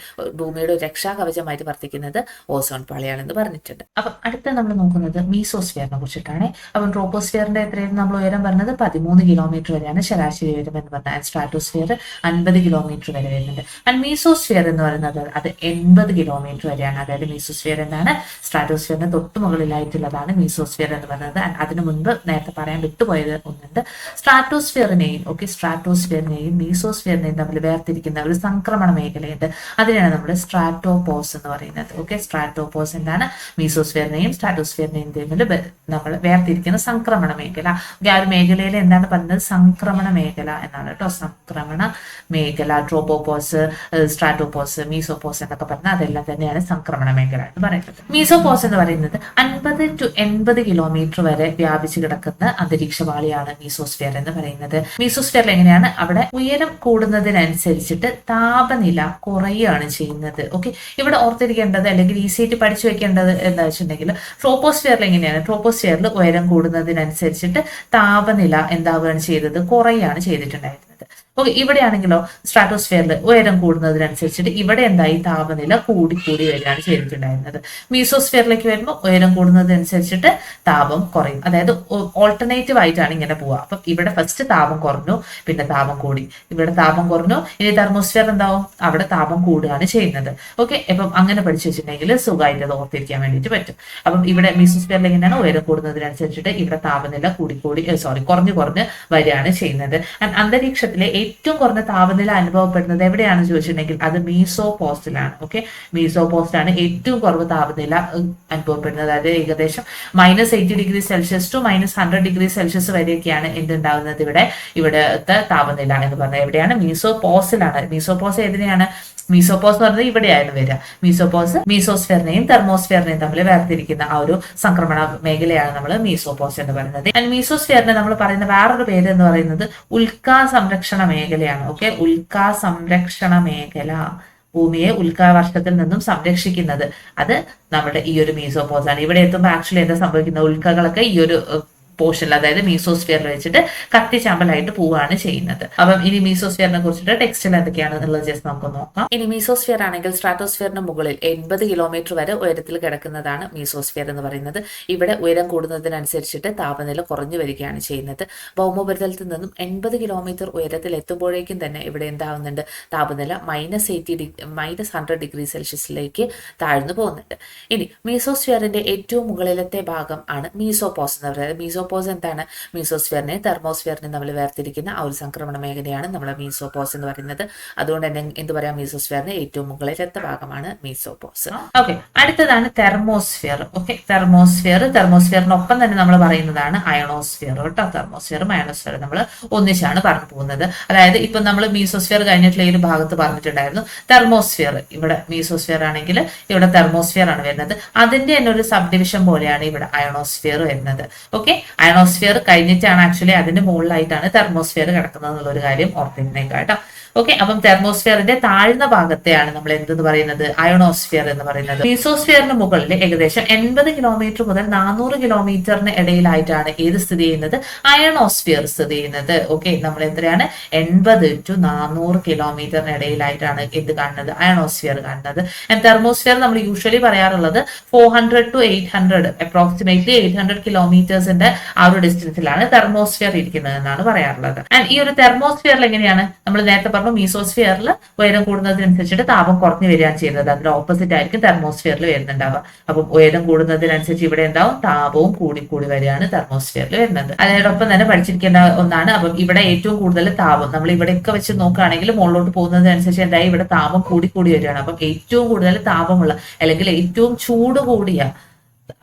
ഭൂമിയുടെ രക്ഷാകവചമായിട്ട് വർത്തിക്കുന്നത് ഓസോൺ പാളിയാണെന്ന് പറഞ്ഞിട്ടുണ്ട്. അപ്പം അടുത്ത നമ്മൾ നോക്കുന്നത് മീസോസ്ഫിയറിനെ കുറിച്ചിട്ടാണ്. അപ്പം ട്രോപ്പോസ്ഫിയറിന്റെ എത്രയായിരുന്നു നമ്മൾ ഉയരം പറഞ്ഞത്? 13 കിലോമീറ്റർ വരെയാണ് ശരാശരി ഉയരം എന്ന് പറഞ്ഞാൽ. സ്ട്രാറ്റോസ്ഫിയർ 50 കിലോമീറ്റർ വരെ വരുന്നുണ്ട്. ആൻഡ് മീസോസ്ഫിയർ എന്ന് പറയുന്നത് അത് 80 കിലോമീറ്റർ വരെയാണ്. അതായത് മീസോസ്ഫിയർ എന്നാണ് സ്ട്രാറ്റോസ്ഫിയറിന് തൊട്ട് മുകളിലായിട്ടുള്ളതാണ് മീസോസ്ഫിയർ എന്ന് പറയുന്നത്. അതിനു മുൻപ് നേരത്തെ പറയാൻ വിട്ടുപോയത് ഒന്നുണ്ട്. സ്ട്രാറ്റോസ്ഫിയറിനെയും മീസോസ്ഫിയറിനെയും തമ്മിൽ വേർതിരിക്കുന്ന ഒരു സംക്രമണ മേഖലയുണ്ട്. അതിനാണ് നമ്മൾ സ്ട്രാറ്റോപോസ് എന്ന് പറയുന്നത്. ഓക്കെ, സ്ട്രാറ്റോപോസ് എന്താണ്? മീസോസ്ഫിയറിനെയും സ്ട്രാറ്റോസ്ഫിയറിനെയും തമ്മിൽ നമ്മൾ വേർതിരിക്കുന്ന സംക്രമണ മേഖല. ആ ഒരു മേഖലയിൽ എന്താണ് പറയുന്നത്? സംക്രമണ മേഖല എന്നാണ് കേട്ടോ. സംക്രമണ മേഖല, ട്രോപ്പോപോസ്, സ്ട്രാറ്റോപോസ്, മീസോപോസ് എന്നൊക്കെ പറഞ്ഞാൽ അതെല്ലാം തന്നെയാണ് സംക്രമണ മേഖല എന്ന് പറയുന്നത്. മീസോപോസ് എന്ന് പറയുന്നത് 50 to 80 കിലോമീറ്റർ വരെ വ്യാപിച്ചു കിടക്കുന്ന അന്തരീക്ഷ പാളിയാണ് മീസോസ്ഫിയർ എന്ന് പറയുന്നത്. മീസോസ്ഫിയറിൽ എങ്ങനെയാണ്? അവിടെ ഉയരം കൂടുന്നതിനനുസരിച്ചിട്ട് താപനില കുറയുകയാണ് ചെയ്യുന്നത്. ഓക്കെ, ഇവിടെ ഓർത്തിരിക്കേണ്ടത് അല്ലെങ്കിൽ ഈസി ആയിട്ട് പഠിച്ചു വെക്കേണ്ടത് എന്താ വെച്ചിട്ടുണ്ടെങ്കിൽ ട്രോപ്പോസ്ഫിയറിൽ എങ്ങനെയാണ്? ട്രോപ്പോസ്ഫിയറിൽ ഉയരം കൂടുന്നതിനനുസരിച്ചിട്ട് താപനില എന്താവുകയാണ് ചെയ്തത്? കുറയുകയാണ് ചെയ്തിട്ടുണ്ടായിരുന്നത്. ഓക്കെ, ഇവിടെയാണെങ്കിലോ സ്ട്രാറ്റോസ്ഫിയറിൽ ഉയരം കൂടുന്നതിനനുസരിച്ചിട്ട് ഇവിടെ എന്തായി? താപനില കൂടി വരികയാണ് ചെയ്തിട്ടുണ്ടായിരുന്നത്. മീസോസ്ഫിയറിലേക്ക് വരുമ്പോൾ ഉയരം കൂടുന്നതിനനുസരിച്ചിട്ട് താപം കുറയും. അതായത് ഓൾട്ടർനേറ്റീവ് ആയിട്ടാണ് ഇങ്ങനെ പോവുക. അപ്പം ഇവിടെ ഫസ്റ്റ് താപം കുറഞ്ഞു, പിന്നെ താപം കൂടി, ഇവിടെ താപം കുറഞ്ഞു, ഇനി തെർമോസ്ഫിയർ എന്താവും? അവിടെ താപം കൂടുകയാണ് ചെയ്യുന്നത്. ഓക്കെ, അപ്പം അങ്ങനെ പഠിച്ചു വെച്ചിട്ടുണ്ടെങ്കിൽ സുഖമായിട്ട് അത് ഓർത്തിരിക്കാൻ വേണ്ടിയിട്ട് പറ്റും. അപ്പം ഇവിടെ മീസോസ്ഫിയറിൽ എങ്ങനെയാണ്? ഉയരം കൂടുന്നതിനനുസരിച്ചിട്ട് ഇവിടെ താപനില കുറഞ്ഞു വരികയാണ് ചെയ്യുന്നത്. അന്തരീക്ഷത്തിലെ ഏറ്റവും കുറഞ്ഞ താപനില അനുഭവപ്പെടുന്നത് എവിടെയാണെന്ന് ചോദിച്ചിട്ടുണ്ടെങ്കിൽ അത് മീസോപോസിലാണ്. ഓക്കെ, മീസോപോസിലാണ് ഏറ്റവും കുറവ് താപനില അനുഭവപ്പെടുന്നത്. അതായത് ഏകദേശം -80°C ടു -100°C വരെയൊക്കെയാണ് എന്തുണ്ടാവുന്നത് ഇവിടുത്തെ താപനില എന്ന് പറഞ്ഞാൽ എവിടെയാണ്? മീസോപോസിലാണ്. മീസോപോസ് ഏതിനെയാണ്? മീസോപോസ് എന്ന് പറഞ്ഞാൽ ഇവിടെയാണ് വരിക. മീസോപോസ് മീസോസ്ഫിയറിനെയും തെർമോസ്ഫിയറിനെയും തമ്മിൽ വേർതിരിക്കുന്ന ആ ഒരു സംക്രമണ മേഖലയാണ് നമ്മൾ മീസോപോസ് എന്ന് പറയുന്നത്. ആൻഡ് മീസോസ്ഫിയറിനെ നമ്മൾ പറയുന്ന വേറൊരു പേര് എന്ന് പറയുന്നത് ഉൽക്കാ സംരക്ഷണ മേഖലയാണ്. ഓക്കെ, ഉൽക്കാ സംരക്ഷണ മേഖല, ഭൂമിയെ ഉൽക്കാവർഷത്തിൽ നിന്നും സംരക്ഷിക്കുന്നത് അത് നമ്മുടെ ഈ ഒരു മീസോപോസ് ആണ്. ഇവിടെ എത്തുമ്പോൾ ആക്ച്വലി എന്താ സംഭവിക്കുന്നത്? ഉൽക്കകളൊക്കെ ഈ ഒരു പോർഷനിൽ, അതായത് മീസോസ്ഫിയറിൽ വെച്ചിട്ട് കത്തിച്ചാമ്പലായിട്ട് പോവുകയാണ് ചെയ്യുന്നത്. അപ്പം ഇനി മീസോസ്ഫിയറിനെ കുറിച്ചിട്ട് ടെക്സ്റ്റിൽ എന്തൊക്കെയാണ് എന്നുള്ളത് ജസ്റ്റ് നമുക്ക് നോക്കാം. ഇനി മീസോസ്ഫിയർ ആണെങ്കിൽ സ്ട്രാറ്റോസ്ഫിയറിന് മുകളിൽ 80 കിലോമീറ്റർ വരെ ഉയരത്തിൽ കിടക്കുന്നതാണ് മീസോസ്ഫിയർ എന്ന് പറയുന്നത്. ഇവിടെ ഉയരം കൂടുന്നതിനനുസരിച്ചിട്ട് താപനില കുറഞ്ഞു വരികയാണ് ചെയ്യുന്നത്. ഭൗമോപരിതലത്തിൽ നിന്നും 80 കിലോമീറ്റർ ഉയരത്തിൽ എത്തുമ്പോഴേക്കും തന്നെ ഇവിടെ എന്താവുന്നുണ്ട്? താപനില -100°C താഴ്ന്നു പോകുന്നുണ്ട്. ഇനി മീസോസ്ഫിയറിന്റെ ഏറ്റവും മുകളിലത്തെ ഭാഗം ആണ് മീസോപോസ് എന്ന് പറയുന്നത്. മീസോപോസ് എന്താണ്? മീസോസ്ഫിയറിനെ തെർമോസ്ഫിയറിനെ നമ്മൾ വേർതിരിക്കുന്ന ആ ഒരു സംക്രമണ മേഖലയാണ് നമ്മൾ മീസോപോസ് എന്ന് പറയുന്നത്. അതുകൊണ്ട് തന്നെ എന്ത് പറയാം? മീസോസ്ഫിയറിന്റെ ഏറ്റവും മുകളിലത്തെ ഭാഗമാണ് മീസോപോസ്. ഓക്കെ, അടുത്തതാണ് തെർമോസ്ഫിയർ. ഓക്കെ, തെർമോസ്ഫിയറിനൊപ്പം തന്നെ നമ്മൾ പറയുന്നതാണ് അയണോസ്ഫിയർ കേട്ടോ. തെർമോസ്ഫിയറും അയണോസ്ഫിയറും നമ്മൾ ഒന്നിച്ചാണ് പറഞ്ഞു പോകുന്നത്. അതായത് ഇപ്പൊ നമ്മൾ മീസോസ്ഫിയർ കഴിഞ്ഞിട്ടുള്ള ഈ ഒരു ഭാഗത്ത് പറഞ്ഞിട്ടുണ്ടായിരുന്നു തെർമോസ്ഫിയർ. ഇവിടെ മീസോസ്ഫിയർ ആണെങ്കിൽ ഇവിടെ തെർമോസ്ഫിയർ ആണ് വരുന്നത്. അതിന്റെ തന്നെ ഒരു സബ് ഡിവിഷൻ പോലെയാണ് ഇവിടെ അയണോസ്ഫിയർ വരുന്നത്. ഓക്കെ, അയണോസ്ഫിയർ കഴിഞ്ഞിട്ടാണ് ആക്ച്വലി അതിന്റെ മുകളിലായിട്ടാണ് തെർമോസ്ഫിയർ കിടക്കുന്നത് എന്നുള്ളൊരു കാര്യം ഓർത്തിരുന്നേക്കാം കേട്ടോ. ഓക്കെ, അപ്പം തെർമോസ്ഫിയറിന്റെ താഴ്ന്ന ഭാഗത്തെയാണ് നമ്മൾ എന്തെന്ന് പറയുന്നത്? അയണോസ്ഫിയർ എന്ന് പറയുന്നത്. മീസോസ്ഫിയറിന് മുകളിൽ ഏകദേശം 80 കിലോമീറ്റർ മുതൽ 400 കിലോമീറ്ററിന് ഇടയിലായിട്ടാണ് ഏത് സ്ഥിതി ചെയ്യുന്നത്? അയണോസ്ഫിയർ സ്ഥിതി ചെയ്യുന്നത്. ഓക്കെ, നമ്മൾ എത്രയാണ്? 80 to 400 കിലോമീറ്ററിന് ഇടയിലായിട്ടാണ് എന്ത് കാണുന്നത്? അയണോസ്ഫിയർ കാണുന്നത്. തെർമോസ്ഫിയർ നമ്മൾ യൂഷ്വലി പറയാറുള്ളത് 400 to 800 അപ്രോക്സിമേറ്റ്ലി 800 കിലോമീറ്റേഴ്സിന്റെ ആ ഒരു ഡിസ്റ്റൻസിലാണ് തെർമോസ്ഫിയർ ഇരിക്കുന്നത് എന്നാണ് പറയാറുള്ളത്. ആൻഡ് ഈ ഒരു തെർമോസ്ഫിയറിൽ എങ്ങനെയാണ്? നമ്മൾ നേരത്തെ മീസോസ്ഫിയറിൽ ഉയരം കൂടുന്നതിനനുസരിച്ചിട്ട് താപം കുറഞ്ഞു വരികയാണ് ചെയ്യുന്നത്. അതിന്റെ ഓപ്പോസിറ്റ് ആയിരിക്കും തെർമോസ്ഫിയറിൽ വരുന്നുണ്ടാവുക. അപ്പം ഉയരം കൂടുന്നതിനനുസരിച്ച് ഇവിടെ എന്താവും? താപവും കൂടി വരികയാണ് തെർമോസ്ഫിയറിൽ വരുന്നത്. അതോടൊപ്പം തന്നെ പഠിച്ചിരിക്കേണ്ട ഒന്നാണ്. അപ്പം ഇവിടെ ഏറ്റവും കൂടുതൽ താപം നമ്മൾ ഇവിടെയൊക്കെ വെച്ച് നോക്കുകയാണെങ്കിൽ മുകളിലോട്ട് പോകുന്നതിനനുസരിച്ച് എന്തായി? ഇവിടെ താപം കൂടി വരികയാണ്. അപ്പം ഏറ്റവും കൂടുതൽ താപമുള്ള അല്ലെങ്കിൽ ഏറ്റവും ചൂട് കൂടിയ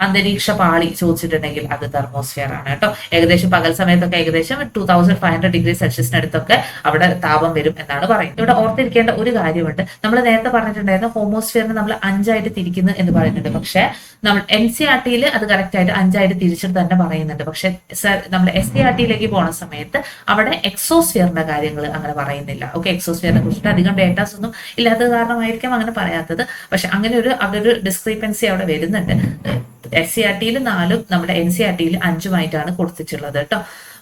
അന്തരീക്ഷ പാളി ചോദിച്ചിട്ടുണ്ടെങ്കിൽ അത് തെർമോസ്ഫിയർ ആണ് കേട്ടോ. ഏകദേശം പകൽ സമയത്തൊക്കെ ഏകദേശം 2500°C അടുത്തൊക്കെ അവിടെ താപം വരും എന്നാണ് പറയുന്നത്. ഇവിടെ ഓർത്തിരിക്കേണ്ട ഒരു കാര്യമുണ്ട്. നമ്മൾ നേരത്തെ പറഞ്ഞിട്ടുണ്ടായിരുന്നു ഹോമോസ്ഫിയറിനെ നമ്മൾ 5 തിരിക്കുന്നു എന്ന് പറയുന്നുണ്ട്. പക്ഷെ നമ്മൾ NCERT അത് കറക്റ്റ് ആയിട്ട് 5 തിരിച്ചിട്ട് തന്നെ പറയുന്നുണ്ട്. പക്ഷെ നമ്മൾ SCERT പോണ സമയത്ത് അവിടെ എക്സോസ്ഫിയറിന്റെ കാര്യങ്ങൾ അങ്ങനെ പറയുന്നില്ല. ഓക്കെ, എക്സോസ്ഫിയറിനെ കുറിച്ചിട്ട് അധികം ഡേറ്റാസ് ഒന്നും ഇല്ലാത്തത് കാരണമായിരിക്കാം അങ്ങനെ പറയാത്തത്. പക്ഷെ അങ്ങനെ അതൊരു ഡിസ്ക്രിപ്പൻസി അവിടെ വരുന്നുണ്ട്. SCERT 4 നമ്മുടെ NCERT 5 കൊടുത്തിട്ടുള്ളത് കേട്ടോ.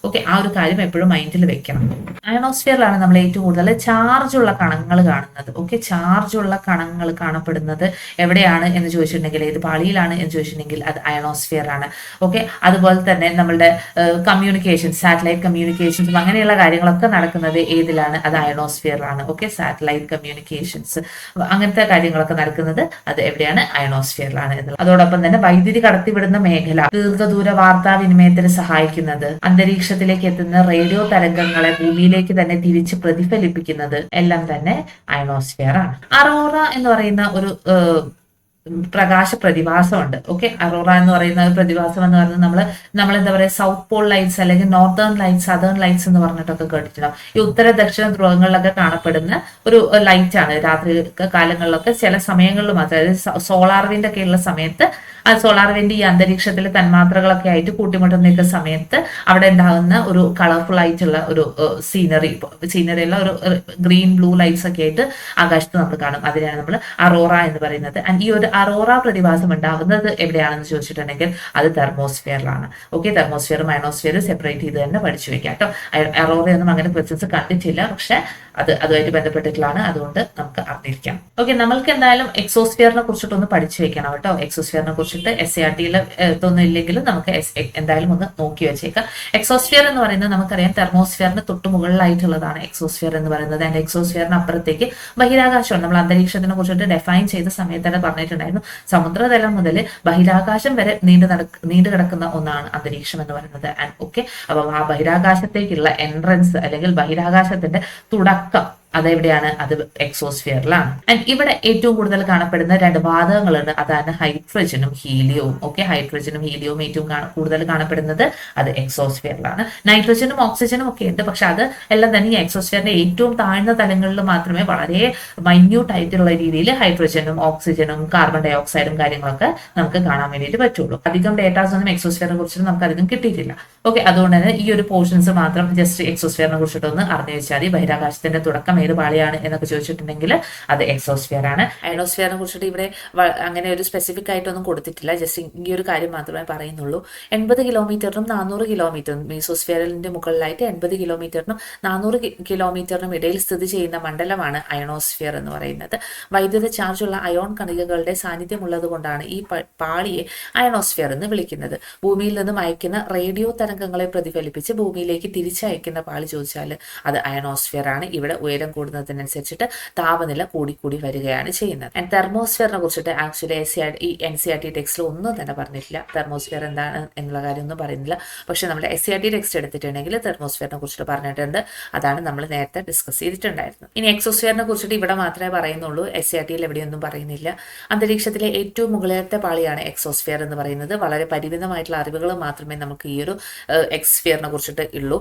ഓക്കെ, ആ ഒരു കാര്യം എപ്പോഴും മൈൻഡിൽ വെക്കണം. അയണോസ്ഫിയറിലാണ് നമ്മൾ ഏറ്റവും കൂടുതൽ ചാർജുള്ള കണങ്ങൾ കാണുന്നത്. ഓക്കെ, ചാർജുള്ള കണങ്ങൾ കാണപ്പെടുന്നത് എവിടെയാണ് എന്ന് ചോദിച്ചിട്ടുണ്ടെങ്കിൽ, ഏത് പാളിയിലാണ് എന്ന് ചോദിച്ചിട്ടുണ്ടെങ്കിൽ അത് അയണോസ്ഫിയർ ആണ്. ഓക്കെ, അതുപോലെ തന്നെ നമ്മളുടെ കമ്മ്യൂണിക്കേഷൻസ്, സാറ്റലൈറ്റ് കമ്മ്യൂണിക്കേഷൻസും അങ്ങനെയുള്ള കാര്യങ്ങളൊക്കെ നടക്കുന്നത് ഏതിലാണ്? അത് അയണോസ്ഫിയറിലാണ്. ഓക്കെ, സാറ്റലൈറ്റ് കമ്മ്യൂണിക്കേഷൻസ് അങ്ങനത്തെ കാര്യങ്ങളൊക്കെ നടക്കുന്നത് അത് എവിടെയാണ്? അയണോസ്ഫിയറിലാണ്. അതോടൊപ്പം തന്നെ വൈദ്യുതി കടത്തിവിടുന്ന മേഖല, ദീർഘദൂര വാർത്താവിനിമയത്തിന് സഹായിക്കുന്നത്, അന്തരീക്ഷത്തിലേക്ക് എത്തുന്ന റേഡിയോ തരംഗങ്ങളെ ഭൂമിയിലേക്ക് തന്നെ തിരിച്ച് പ്രതിഫലിപ്പിക്കുന്നത് എല്ലാം തന്നെ അയണോസ്ഫിയർ ആണ്. അറോറ എന്ന് പറയുന്ന ഒരു പ്രകാശ പ്രതിഭാസമുണ്ട്. ഓക്കെ, അറോറ എന്ന് പറയുന്ന പ്രതിഭാസം എന്ന് പറയുന്നത് നമ്മൾ എന്താ പറയുക, സൗത്ത് പോൾ ലൈറ്റ്സ് അല്ലെങ്കിൽ നോർത്തേൺ ലൈറ്റ്സ്, സദേൺ ലൈറ്റ്സ് എന്ന് പറഞ്ഞിട്ടൊക്കെ കേട്ടിട്ടുണ്ടാവും. ഈ ഉത്തര ദക്ഷിണ ധ്രുവങ്ങളിലൊക്കെ കാണപ്പെടുന്ന ഒരു ലൈറ്റ് ആണ്. രാത്രി കാലങ്ങളിലൊക്കെ ചില സമയങ്ങളിൽ മാത്രം, അതായത് സോളാർ വിൻഡ് ഒക്കെ ഉള്ള സമയത്ത് ആ സോളാർ വിൻഡ് ഈ അന്തരീക്ഷത്തിലെ തന്മാത്രകളൊക്കെ ആയിട്ട് കൂട്ടിമുട്ടുന്ന സമയത്ത് അവിടെ ഉണ്ടാകുന്ന ഒരു കളർഫുൾ ആയിട്ടുള്ള ഒരു സീനറിയുള്ള ഒരു ഗ്രീൻ ബ്ലൂ ലൈറ്റ്സ് ഒക്കെ ആയിട്ട് ആകാശത്ത് നമ്മൾ കാണും. അതിനെയാണ് നമ്മൾ അറോറ എന്ന് പറയുന്നത്. ആൻഡ് ഈ ഒരു അറോറ പ്രതിഭാസം ഉണ്ടാകുന്നത് എവിടെയാണെന്ന് ചോദിച്ചിട്ടുണ്ടെങ്കിൽ അത് തെർമോസ്ഫിയറിലാണ്. ഓക്കെ, തെർമോസ്ഫിയറും അയണോസ്ഫിയറും സെപ്പറേറ്റ് ചെയ്ത് തന്നെ പഠിച്ചു വെക്കാം കേട്ടോ. അറോറയൊന്നും അങ്ങനെ ക്വസ്റ്റ്യൻസ് കണ്ടിട്ടില്ല, പക്ഷെ അതുമായിട്ട് ബന്ധപ്പെട്ടിട്ടുള്ളതാണ്. അതുകൊണ്ട് നമുക്ക് അറിഞ്ഞിരിക്കാം. ഓക്കെ, നമ്മൾക്ക് എന്തായാലും എക്സോസ്ഫിയറിനെ കുറിച്ചിട്ടൊന്ന് പഠിച്ചു വെക്കണം കേട്ടോ. എക്സോസ്ഫിയറിനെ കുറിച്ചിട്ട് SCRT-യിൽ ഇതൊന്നും ഇല്ലെങ്കിലും നമുക്ക് എന്തായാലും ഒന്ന് നോക്കി വെച്ചേക്കാം. എക്സോസ്ഫിയർ എന്ന് പറയുന്നത് നമുക്കറിയാം തെർമോസ്ഫിയറിന് തൊട്ട് മുകളിലായിട്ടുള്ളതാണ് എക്സോസ്ഫിയർ എന്ന് പറയുന്നത്. ആൻഡ് എക്സോസ്ഫിയറിന് അപ്പുറത്തേക്ക് ബഹിരാകാശമാണ്. നമ്മൾ അന്തരീക്ഷത്തിനെ കുറിച്ചിട്ട് ഡിഫൈൻ ചെയ്ത സമയത്ത് തന്നെ പറഞ്ഞിട്ടുണ്ടായിരുന്നു, സമുദ്രതലം മുതൽ ബഹിരാകാശം വരെ നീണ്ടു കിടക്കുന്ന ഒന്നാണ് അന്തരീക്ഷം എന്ന് പറയുന്നത്. ആൻഡ് ഓക്കെ, അപ്പൊ ആ ബഹിരാകാശത്തേക്കുള്ള എൻട്രൻസ് അല്ലെങ്കിൽ ബഹിരാകാശത്തിന്റെ തുടക്കം അതെവിടെയാണ്? അത് എക്സോസ്ഫിയറിലാണ്. ആൻഡ് ഇവിടെ ഏറ്റവും കൂടുതൽ കാണപ്പെടുന്ന രണ്ട് വാതകങ്ങളുണ്ട്, അതാണ് ഹൈഡ്രജനും ഹീലിയവും. ഓക്കെ, ഹൈഡ്രജനും ഹീലിയവും ഏറ്റവും കൂടുതൽ കാണപ്പെടുന്നത് അത് എക്സോസ്ഫിയറിലാണ്. നൈട്രജനും ഓക്സിജനും ഒക്കെ ഉണ്ട്, പക്ഷെ അത് എല്ലാം തന്നെ ഈ എക്സോസ്ഫിയറിന്റെ ഏറ്റവും താഴ്ന്ന തലങ്ങളിൽ മാത്രമേ വളരെ മൈന്യൂട്ട് ആയിട്ടുള്ള രീതിയിൽ ഹൈഡ്രജനും ഓക്സിജനും കാർബൺ ഡൈ ഓക്സൈഡും കാര്യങ്ങളൊക്കെ നമുക്ക് കാണാൻ വേണ്ടിയിട്ട് പറ്റുള്ളൂ. അധികം ഡേറ്റാസ് ഒന്നും എക്സോസ്ഫിയറിനെ കുറിച്ചിട്ട് നമുക്ക് അധികം കിട്ടിയിട്ടില്ല. ഓക്കെ, അതുകൊണ്ട് തന്നെ ഈ ഒരു പോർഷൻസ് മാത്രം ജസ്റ്റ് എക്സോസ്ഫിയറിനെ കുറിച്ചിട്ടൊന്ന് അറിഞ്ഞു വെച്ചാൽ മതി. ബഹിരാകാശത്തിന്റെ തുടക്കം ഏത് പാളിയാണ് എന്നൊക്കെ ചോദിച്ചിട്ടുണ്ടെങ്കിൽ അത് എക്സോസ്ഫിയർ ആണ്. അയണോസ്ഫിയറിനെ കുറിച്ചിട്ട് ഇവിടെ അങ്ങനെ ഒരു സ്പെസിഫിക് ആയിട്ടൊന്നും കൊടുത്തിട്ടില്ല, ജസ്റ്റ് ഈ ഒരു കാര്യം മാത്രമേ പറയുന്നുള്ളൂ. 80 കിലോമീറ്ററിനും 400 കിലോമീറ്ററിനും മീസോസ്ഫിയറിന്റെ മുകളിലായിട്ട് 80 കിലോമീറ്ററിനും 400 കിലോമീറ്ററിനും ഇടയിൽ സ്ഥിതി ചെയ്യുന്ന മണ്ഡലമാണ് അയണോസ്ഫിയർ എന്ന് പറയുന്നത്. വൈദ്യുത ചാർജുള്ള അയോൺ കണികകളുടെ സാന്നിധ്യമുള്ളത് കൊണ്ടാണ് ഈ പാളിയെ അയണോസ്ഫിയർ എന്ന് വിളിക്കുന്നത്. ഭൂമിയിൽ നിന്നും അയക്കുന്ന റേഡിയോ തരംഗങ്ങളെ പ്രതിഫലിപ്പിച്ച് ഭൂമിയിലേക്ക് തിരിച്ചയക്കുന്ന പാളി ചോദിച്ചാൽ അത് അയണോസ്ഫിയർ ആണ്. ഇവിടെ ഉയരം കൂടുന്നതിനനുസരിച്ചിട്ട് താപനില കൂടിക്കൂടി വരികയാണ് ചെയ്യുന്നത്. ആൻഡ് തെർമോസ്ഫിയറിനെ കുറിച്ചിട്ട് ആക്ച്വലി NCERT ടെക്സ്റ്റിൽ ഒന്നും തന്നെ പറഞ്ഞിട്ടില്ല. തെർമോസ്ഫിയർ എന്താണ് എന്നുള്ള കാര്യം ഒന്നും പറയുന്നില്ല. പക്ഷെ നമ്മുടെ SCRT ടെക്സ്റ്റ് എടുത്തിട്ടുണ്ടെങ്കിൽ തെർമോസ്ഫിയറിനെ കുറിച്ചിട്ട് പറഞ്ഞിട്ടുണ്ട്. അതാണ് നമ്മൾ നേരത്തെ ഡിസ്കസ് ചെയ്തിട്ടുണ്ടായിരുന്നത്. ഇനി എക്സോസ്ഫിയറിനെ കുറിച്ചിട്ട് ഇവിടെ മാത്രമേ പറയുന്നുള്ളൂ, SCRT-യിൽ എവിടെയൊന്നും പറയുന്നില്ല. അന്തരീക്ഷത്തിലെ ഏറ്റവും മുകളിലത്തെ പാളിയാണ് എക്സോസ്ഫിയർ എന്ന് പറയുന്നത്. വളരെ പരിമിതമായിട്ടുള്ള അറിവുകൾ മാത്രമേ നമുക്ക് ഈ ഒരു എക്സ്ഫിയറിനെ കുറിച്ചിട്ട് ഉള്ളൂ.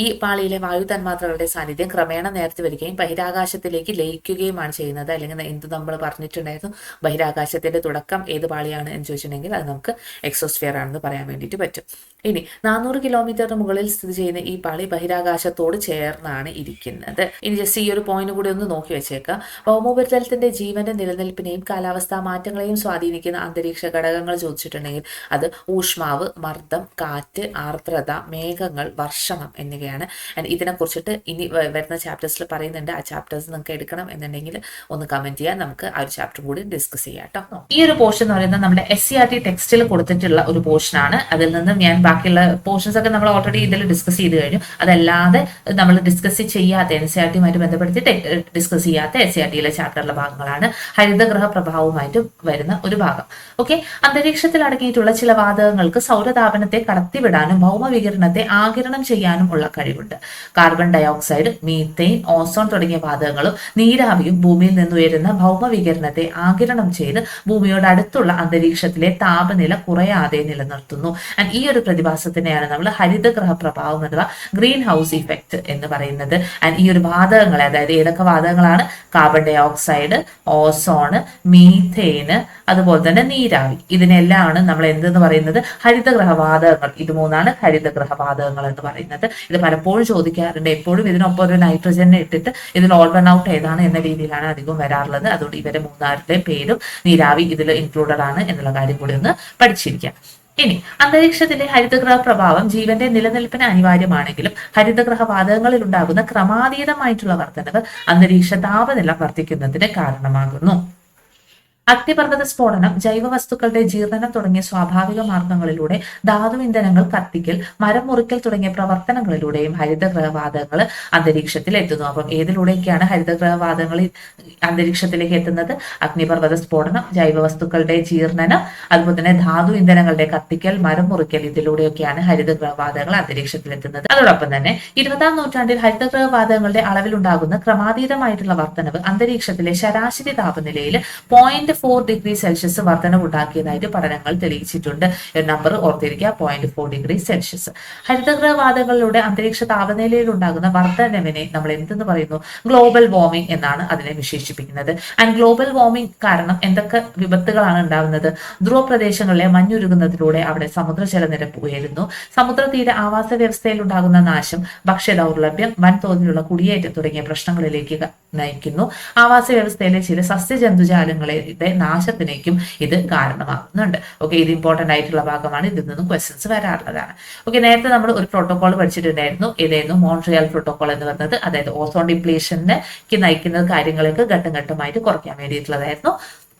ഈ പാളിയിലെ വായു തന്മാത്രകളുടെ സാന്നിധ്യം ക്രമേണ നേരത്തെ വരികയും ബഹിരാകാശത്തിലേക്ക് ലയിക്കുകയുമാണ് ചെയ്യുന്നത്. അല്ലെങ്കിൽ എന്ത് നമ്മൾ പറഞ്ഞിട്ടുണ്ടായിരുന്നു, ബഹിരാകാശത്തിന്റെ തുടക്കം ഏത് പാളിയാണ് എന്ന് ചോദിച്ചിട്ടുണ്ടെങ്കിൽ അത് നമുക്ക് എക്സോസ്ഫിയർ ആണെന്ന് പറയാൻ വേണ്ടിയിട്ട് പറ്റും. ഇനി 400 കിലോമീറ്ററിന് മുകളിൽ സ്ഥിതി ചെയ്യുന്ന ഈ പാളി ബഹിരാകാശത്തോട് ചേർന്നാണ് ഇരിക്കുന്നത്. ഇനി ജസ്റ്റ് ഈ ഒരു പോയിന്റ് കൂടി ഒന്ന് നോക്കി വെച്ചേക്കാം. ഭൗമോപരിതലത്തിന്റെ ജീവന്റെ നിലനിൽപ്പിനെയും കാലാവസ്ഥാ മാറ്റങ്ങളെയും സ്വാധീനിക്കുന്ന അന്തരീക്ഷ ഘടകങ്ങൾ ചോദിച്ചിട്ടുണ്ടെങ്കിൽ അത് ഊഷ്മാവ്, മർദ്ദം, കാറ്റ്, ആർദ്രത, മേഘങ്ങൾ, വർഷണം എന്നിവയാണ്. ഇതിനെക്കുറിച്ചിട്ട് ഇനി വരുന്ന ചാപ്റ്റേഴ്സിൽ പറയുന്നുണ്ട്. ആ ചാപ്റ്റേഴ്സ് നിങ്ങൾക്ക് എടുക്കണം എന്നുണ്ടെങ്കിൽ ഒന്ന് കമന്റ് ചെയ്യാൻ, നമുക്ക് ആ ഒരു ചാപ്റ്റർ കൂടി ഡിസ്കസ് ചെയ്യാം കേട്ടോ. ഈ ഒരു പോർഷൻ എന്ന് പറയുന്നത് നമ്മുടെ SCRT ടെക്സ്റ്റിൽ കൊടുത്തിട്ടുള്ള ഒരു പോർഷൻ ആണ്. അതിൽ നിന്നും ഞാൻ ബാക്കിയുള്ള പോർഷൻസ് ഒക്കെ നമ്മൾ ഓൾറെഡി ഇതിൽ ഡിസ്കസ് ചെയ്ത് കഴിഞ്ഞു. അതല്ലാതെ നമ്മൾ ഡിസ്കസ് ചെയ്യാത്ത NCERT-യുമായിട്ട് ബന്ധപ്പെടുത്തി ഡിസ്കസ് ചെയ്യാത്ത SCRT-യിലെ ചാപ്റ്ററിലെ ഭാഗങ്ങളാണ് ഹരിതഗ്രഹ പ്രഭാവവുമായിട്ട് വരുന്ന ഒരു ഭാഗം. ഓക്കെ, അന്തരീക്ഷത്തിൽ അടങ്ങിയിട്ടുള്ള ചില വാതകങ്ങൾക്ക് സൗരതാപനത്തെ കടത്തിവിടാനും ഭൗമവികിരണത്തെ ആഗിരണം ചെയ്യാനും ഉള്ള കഴിവുണ്ട്. Carbon dioxide, methane, ozone തുടങ്ങിയ വാതകങ്ങളും നീരാവിയും ഭൂമിയിൽ നിന്നുയരുന്ന ഭൗമവികിരണത്തെ ആഗിരണം ചെയ്ത് ഭൂമിയോട് അടുത്തുള്ള അന്തരീക്ഷത്തിലെ താപനില കുറയാതെ നിലനിർത്തുന്നു. ആൻഡ് ഈ ഒരു പ്രതിഭാസത്തിനെയാണ് നമ്മൾ ഹരിതഗ്രഹ പ്രഭാവം അഥവാ ഗ്രീൻ ഹൗസ് ഇഫക്റ്റ് എന്ന് പറയുന്നത്. ആൻഡ് ഈ ഒരു വാതകങ്ങളെ, അതായത് ഏതൊക്കെ വാതകങ്ങളാണ്? Carbon dye oxide, ozone, methane, അതുപോലെ തന്നെ നീരാവി. ഇതിനെല്ലാമാണ് നമ്മൾ എന്തെന്ന് പറയുന്നത്? ഹരിതഗ്രഹ വാതകങ്ങൾ. ഇത് മൂന്നാണ് ഹരിതഗ്രഹ വാതകങ്ങൾ എന്ന് പറയുന്നത്. ഇത് പലപ്പോഴും ചോദിക്കാറുണ്ട്. എപ്പോഴും ഇതിനൊപ്പം ഒരു നൈട്രജനെ ഇട്ടിട്ട് ഇതിൽ ഓൾ വൺ ഔട്ട് ഏതാണ് എന്ന രീതിയിലാണ് അധികം വരാറുള്ളത്. അതുകൊണ്ട് ഇവരെ മൂന്നാരുടെയും പേരും നീരാവി ഇതിൽ ഇൻക്ലൂഡഡ് ആണ് എന്നുള്ള കാര്യം കൂടി ഒന്ന് പഠിച്ചിരിക്കാം. ഇനി അന്തരീക്ഷത്തിലെ ഹരിതഗ്രഹ പ്രഭാവം ജീവന്റെ നിലനിൽപ്പിന് അനിവാര്യമാണെങ്കിലും ഹരിതഗ്രഹ വാതകങ്ങളിൽ ഉണ്ടാകുന്ന ക്രമാതീതമായിട്ടുള്ള വർധനവ് അന്തരീക്ഷ താപനില വർദ്ധിക്കുന്നതിന് കാരണമാകുന്നു. അഗ്നിപർവ്വത സ്ഫോടനം, ജൈവവസ്തുക്കളുടെ ജീർണനം തുടങ്ങിയ സ്വാഭാവിക മാർഗങ്ങളിലൂടെ, ധാതു ഇന്ധനങ്ങൾ കത്തിക്കൽ, മരം മുറിക്കൽ തുടങ്ങിയ പ്രവർത്തനങ്ങളിലൂടെയും ഹരിതഗ്രഹവാതകങ്ങൾ അന്തരീക്ഷത്തിൽ എത്തുന്നു. അപ്പം ഏതിലൂടെയൊക്കെയാണ് ഹരിതഗ്രഹവാതകങ്ങൾ അന്തരീക്ഷത്തിലേക്ക് എത്തുന്നത്? അഗ്നിപർവ്വത സ്ഫോടനം, ജൈവവസ്തുക്കളുടെ ജീർണനം, അതുപോലെ തന്നെ ധാതു ഇന്ധനങ്ങളുടെ കത്തിക്കൽ, മരം മുറിക്കൽ, ഇതിലൂടെയൊക്കെയാണ് ഹരിതഗ്രഹവാതകങ്ങൾ അന്തരീക്ഷത്തിൽ എത്തുന്നത്. അതോടൊപ്പം തന്നെ 20-ാം നൂറ്റാണ്ടിൽ ഹരിതഗ്രഹവാതകങ്ങളുടെ അളവിലുണ്ടാകുന്ന ക്രമാതീതമായിട്ടുള്ള വർധനവ് അന്തരീക്ഷത്തിലെ ശരാശരി താപനിലയിൽ 0.4 ഡിഗ്രി സെൽഷ്യസ് വർധനവുണ്ടാക്കിയതായിട്ട് പഠനങ്ങൾ തെളിയിച്ചിട്ടുണ്ട്. ഒരു നമ്പർ ഓർത്തിരിക്കുക, 0.4 ഡിഗ്രി സെൽഷ്യസ്. ഹരിതഗ്രഹവാതകങ്ങളിലൂടെ അന്തരീക്ഷ താപനിലയിൽ ഉണ്ടാകുന്ന വർധനവിനെ നമ്മൾ എന്തെന്ന് പറയുന്നു? ഗ്ലോബൽ വാർമിംഗ് എന്നാണ് അതിനെ വിശേഷിപ്പിക്കുന്നത്. ആൻഡ് ഗ്ലോബൽ വാർമിംഗ് കാരണം എന്തൊക്കെ വിപത്തുകളാണ് ഉണ്ടാകുന്നത്? ധ്രുവ പ്രദേശങ്ങളിലെ മഞ്ഞുരുകുന്നതിലൂടെ അവിടെ സമുദ്രജലനിരപ്പ് ഉയരുന്നു. സമുദ്രതീര ആവാസ വ്യവസ്ഥയിൽ ഉണ്ടാകുന്ന നാശം, ഭക്ഷ്യദൗർലഭ്യം, വൻതോതിലുള്ള കുടിയേറ്റം തുടങ്ങിയ പ്രശ്നങ്ങളിലേക്ക് നയിക്കുന്നു. ആവാസ വ്യവസ്ഥയിലെ ചില സസ്യജന്തുജാലങ്ങളെ പരിസ്ഥിതിയുടെ നാശത്തിനേക്കും ഇത് കാരണമാകുന്നുണ്ട്. ഓക്കെ, ഇത് ഇമ്പോർട്ടന്റ് ആയിട്ടുള്ള ഭാഗമാണ്. ഇതിൽ നിന്നും ക്വസ്റ്റ്യൻസ് വരാറുള്ളതാണ്. ഓക്കെ, നേരത്തെ നമ്മൾ ഒരു പ്രോട്ടോകോൾ പഠിച്ചിട്ടുണ്ടായിരുന്നു. ഇതായിരുന്നു മോൺട്രിയൽ പ്രോട്ടോകോൾ എന്ന് പറഞ്ഞത്. അതായത് ഓസോൺ ഡിപ്ലീഷനിലേക്ക് നയിക്കുന്ന കാര്യങ്ങൾക്ക് ഘട്ടം ഘട്ടമായിട്ട് കുറയ്ക്കാൻ വേണ്ടിയിട്ടുള്ളതായിരുന്നു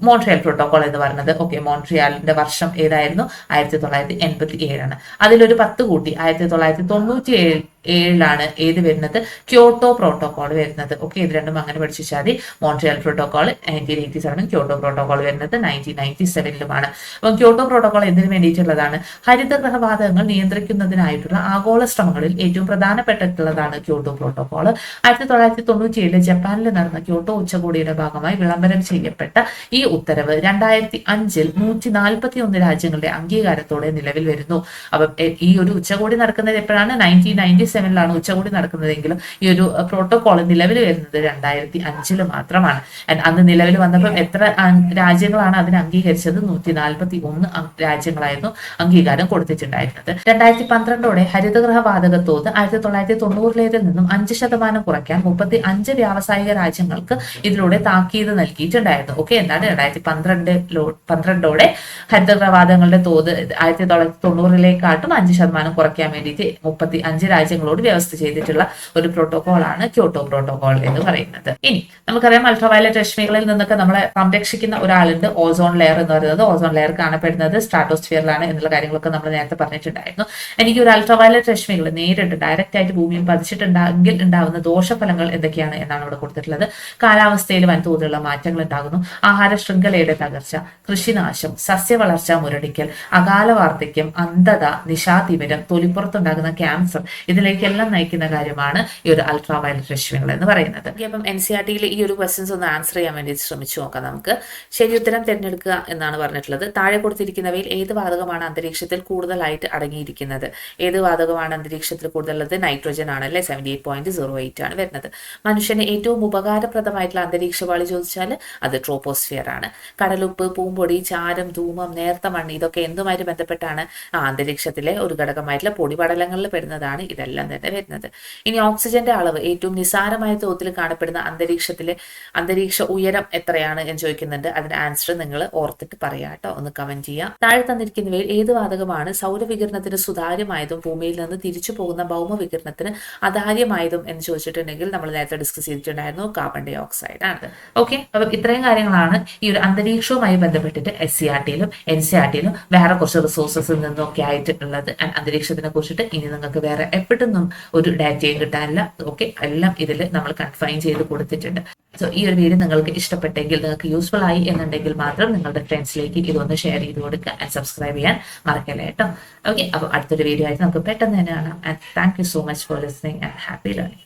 മോൺട്രിയൽ പ്രോട്ടോകോൾ എന്ന് പറയുന്നത്. ഓക്കെ, മോൺട്രിയാലിന്റെ വർഷം ഏതായിരുന്നു? 1987 അതിലൊരു 10 കൂട്ടി 1997 ഏത് വരുന്നത്? ക്യോട്ടോ പ്രോട്ടോകോൾ വരുന്നത്. ഓക്കെ, ഇത് രണ്ടും അങ്ങനെ പഠിച്ചു വെച്ചാൽ മതി. മോൺട്രിയൽ പ്രോട്ടോകോൾ 1987 ക്യോട്ടോ പ്രോട്ടോകോൾ വരുന്നത് 1997 അപ്പം ക്യോട്ടോ പ്രോട്ടോകോൾ എന്തിനു വേണ്ടിയിട്ടുള്ളതാണ്? ഹരിതഗ്രഹവാതകങ്ങൾ നിയന്ത്രിക്കുന്നതിനായിട്ടുള്ള ആഗോള ശ്രമങ്ങളിൽ ഏറ്റവും പ്രധാനപ്പെട്ടിട്ടുള്ളതാണ് ക്യോട്ടോ പ്രോട്ടോകോൾ. 1997 ജപ്പാനിൽ നടന്ന ക്യോട്ടോ ഉച്ചകോടിയുടെ ഭാഗമായി വിളംബരം ചെയ്യപ്പെട്ട ഈ ഉത്തരവ് 2005 141 രാജ്യങ്ങളുടെ അംഗീകാരത്തോടെ നിലവിൽ വരുന്നു. അപ്പം ഈ ഒരു ഉച്ചകോടി നടക്കുന്നത് എപ്പോഴാണ്? 1997 ഉച്ചകോടി നടക്കുന്നതെങ്കിലും ഈ ഒരു പ്രോട്ടോകോൾ നിലവിൽ വരുന്നത് 2005 മാത്രമാണ്. അന്ന് നിലവിൽ വന്നപ്പോൾ എത്ര രാജ്യങ്ങളാണ് അതിനെ അംഗീകരിച്ചത്? 141 രാജ്യങ്ങളായിരുന്നു അംഗീകാരം കൊടുത്തിട്ടുണ്ടായിരുന്നത്. 2012 ഹരിതഗ്രഹ വാതക തോത് 1990 നിന്നും 5% കുറയ്ക്കാൻ 35 വ്യാവസായിക രാജ്യങ്ങൾക്ക് ഇതിലൂടെ താക്കീത് നൽകിയിട്ടുണ്ടായിരുന്നു. ഓക്കെ, എന്താണ് 2012 ഹരിതഗ്രഹവാതകങ്ങളുടെ തോത് 1990 5% കുറയ്ക്കാൻ വേണ്ടിയിട്ട് 35 രാജ്യങ്ങളോട് വ്യവസ്ഥ ചെയ്തിട്ടുള്ള ഒരു പ്രോട്ടോകോളാണ് ക്യോട്ടോ പ്രോട്ടോകോൾ എന്ന് പറയുന്നത്. ഇനി നമുക്കറിയാം, അൾട്രാവയലറ്റ് രശ്മികളിൽ നിന്നൊക്കെ നമ്മളെ സംരക്ഷിക്കുന്ന ഒരാളുണ്ട്, ഓസോൺ ലെയർ എന്ന് പറയുന്നത്. ഓസോൺ ലെയർ കാണപ്പെടുന്നത് സ്ട്രാറ്റോസ്ഫിയറിലാണ് എന്നുള്ള കാര്യങ്ങളൊക്കെ നമ്മൾ നേരത്തെ പറഞ്ഞിട്ടുണ്ടായിരുന്നു. എനിക്ക് ഒരു അൾട്രാവയലറ്റ് രശ്മികൾ നേരിട്ട് ഡയറക്റ്റ് ആയിട്ട് ഭൂമിയിൽ പതിച്ചിട്ടുണ്ടെങ്കിൽ ഉണ്ടാകുന്ന ദോഷഫലങ്ങൾ എന്തൊക്കെയാണ് എന്നാണ് ഇവിടെ കൊടുത്തിട്ടുള്ളത്. കാലാവസ്ഥയിൽ വൻതോതിലുള്ള മാറ്റങ്ങൾ ഉണ്ടാകുന്നു, ആഹാര ശൃംഖലയുടെ തകർച്ച, കൃഷിനാശം, സസ്യവളർച്ച മുരടിക്കൽ, അകാല വാർദ്ധക്യം, അന്ധത, നിശാതിമിരം, തൊലിപ്പുറത്തുണ്ടാകുന്ന ക്യാൻസർ, ഇതിലേക്കെല്ലാം നയിക്കുന്ന കാര്യമാണ് ഈ ഒരു അൾട്രാവയലറ്റ് രശ്മികൾ എന്ന് പറയുന്നത്. അപ്പം NCERT-യിൽ ഈ ഒരു ക്വസ്റ്റ്യൻസ് ഒന്ന് ആൻസർ ചെയ്യാൻ വേണ്ടി ശ്രമിച്ചു നോക്കാം നമുക്ക്. ശരി ഉത്തരം തിരഞ്ഞെടുക്കുക എന്നാണ് പറഞ്ഞിട്ടുള്ളത്. താഴെ കൊടുത്തിരിക്കുന്നവയിൽ ഏത് വാതകമാണ് അന്തരീക്ഷത്തിൽ കൂടുതലായിട്ട് അടങ്ങിയിരിക്കുന്നത്? ഏത് വാതകമാണ് അന്തരീക്ഷത്തിൽ കൂടുതലുള്ളത്? നൈട്രോജൻ ആണല്ലേ, 78.08 ആണ് വരുന്നത്. മനുഷ്യന് ഏറ്റവും ഉപകാരപ്രദമായിട്ടുള്ള അന്തരീക്ഷവാളി ചോദിച്ചാൽ അത് ട്രോപ്പോസ്ഫിയർ ആണ്. കടലുപ്പ്, പൂമ്പൊടി, ചാരം, ധൂമം, നേർത്ത മണ്ണ്, ഇതൊക്കെ എന്തുമായിട്ട് ബന്ധപ്പെട്ടാണ്? അന്തരീക്ഷത്തിലെ ഒരു ഘടകമായിട്ടുള്ള പൊടിപടലങ്ങളിൽ പെടുന്നതാണ് ഇതെല്ലാം തന്നെ വരുന്നത്. ഇനി ഓക്സിജന്റെ അളവ് ഏറ്റവും നിസാരമായ തോതിൽ കാണപ്പെടുന്ന അന്തരീക്ഷ ഉയരം എത്രയാണ് എന്ന് ചോദിക്കുന്നുണ്ട്. അതിന്റെ ആൻസർ നിങ്ങൾ ഓർത്തിട്ട് പറയാം കേട്ടോ, ഒന്ന് കമന്റ് ചെയ്യാം. താഴെ തന്നിരിക്കുന്നവയിൽ ഏത് വാതകമാണ് സൗരവികിരണത്തിന് സുതാര്യമായതും ഭൂമിയിൽ നിന്ന് തിരിച്ചു പോകുന്ന ഭൗമവികിരണത്തിന് അതാര്യമായതും എന്ന് ചോദിച്ചിട്ടുണ്ടെങ്കിൽ നമ്മൾ നേരത്തെ ഡിസ്കസ് ചെയ്തിട്ടുണ്ടായിരുന്നു, കാർബൺ ഡൈ ഓക്സൈഡ് ആണ്. ഓക്കെ, അപ്പം ഇത്രയും കാര്യങ്ങളാണ് ഈ ഒരു അന്തരീക്ഷവുമായി ബന്ധപ്പെട്ടിട്ട് SCERT-യിലും NCERT-യിലും വേറെ കുറച്ച് റിസോഴ്സസിൽ നിന്നൊക്കെ ആയിട്ടുള്ളത്. അന്തരീക്ഷത്തിനെ കുറിച്ചിട്ട് ഇനി നിങ്ങൾക്ക് വേറെ എപ്പോഴൊന്നും ഒരു ഡാറ്റയും കിട്ടാനില്ല. ഓക്കെ, എല്ലാം ഇതിൽ നമ്മൾ കൺഫൈൻ ചെയ്ത് കൊടുത്തിട്ടുണ്ട്. സോ ഈ ഒരു വീഡിയോ നിങ്ങൾക്ക് ഇഷ്ടപ്പെട്ടെങ്കിൽ, നിങ്ങൾക്ക് യൂസ്ഫുൾ ആയി എന്നുണ്ടെങ്കിൽ മാത്രം നിങ്ങളുടെ ഫ്രണ്ട്സിലേക്ക് ഇതൊന്ന് ഷെയർ ചെയ്ത് കൊടുക്കുക. ആൻഡ് സബ്സ്ക്രൈബ് ചെയ്യാൻ മറക്കല്ലേ കേട്ടോ. ഓക്കെ, അപ്പോൾ അടുത്തൊരു വീഡിയോ ആയിട്ട് നമുക്ക് പെട്ടെന്ന് തന്നെ കാണാം. And thank you so much for listening and happy learning.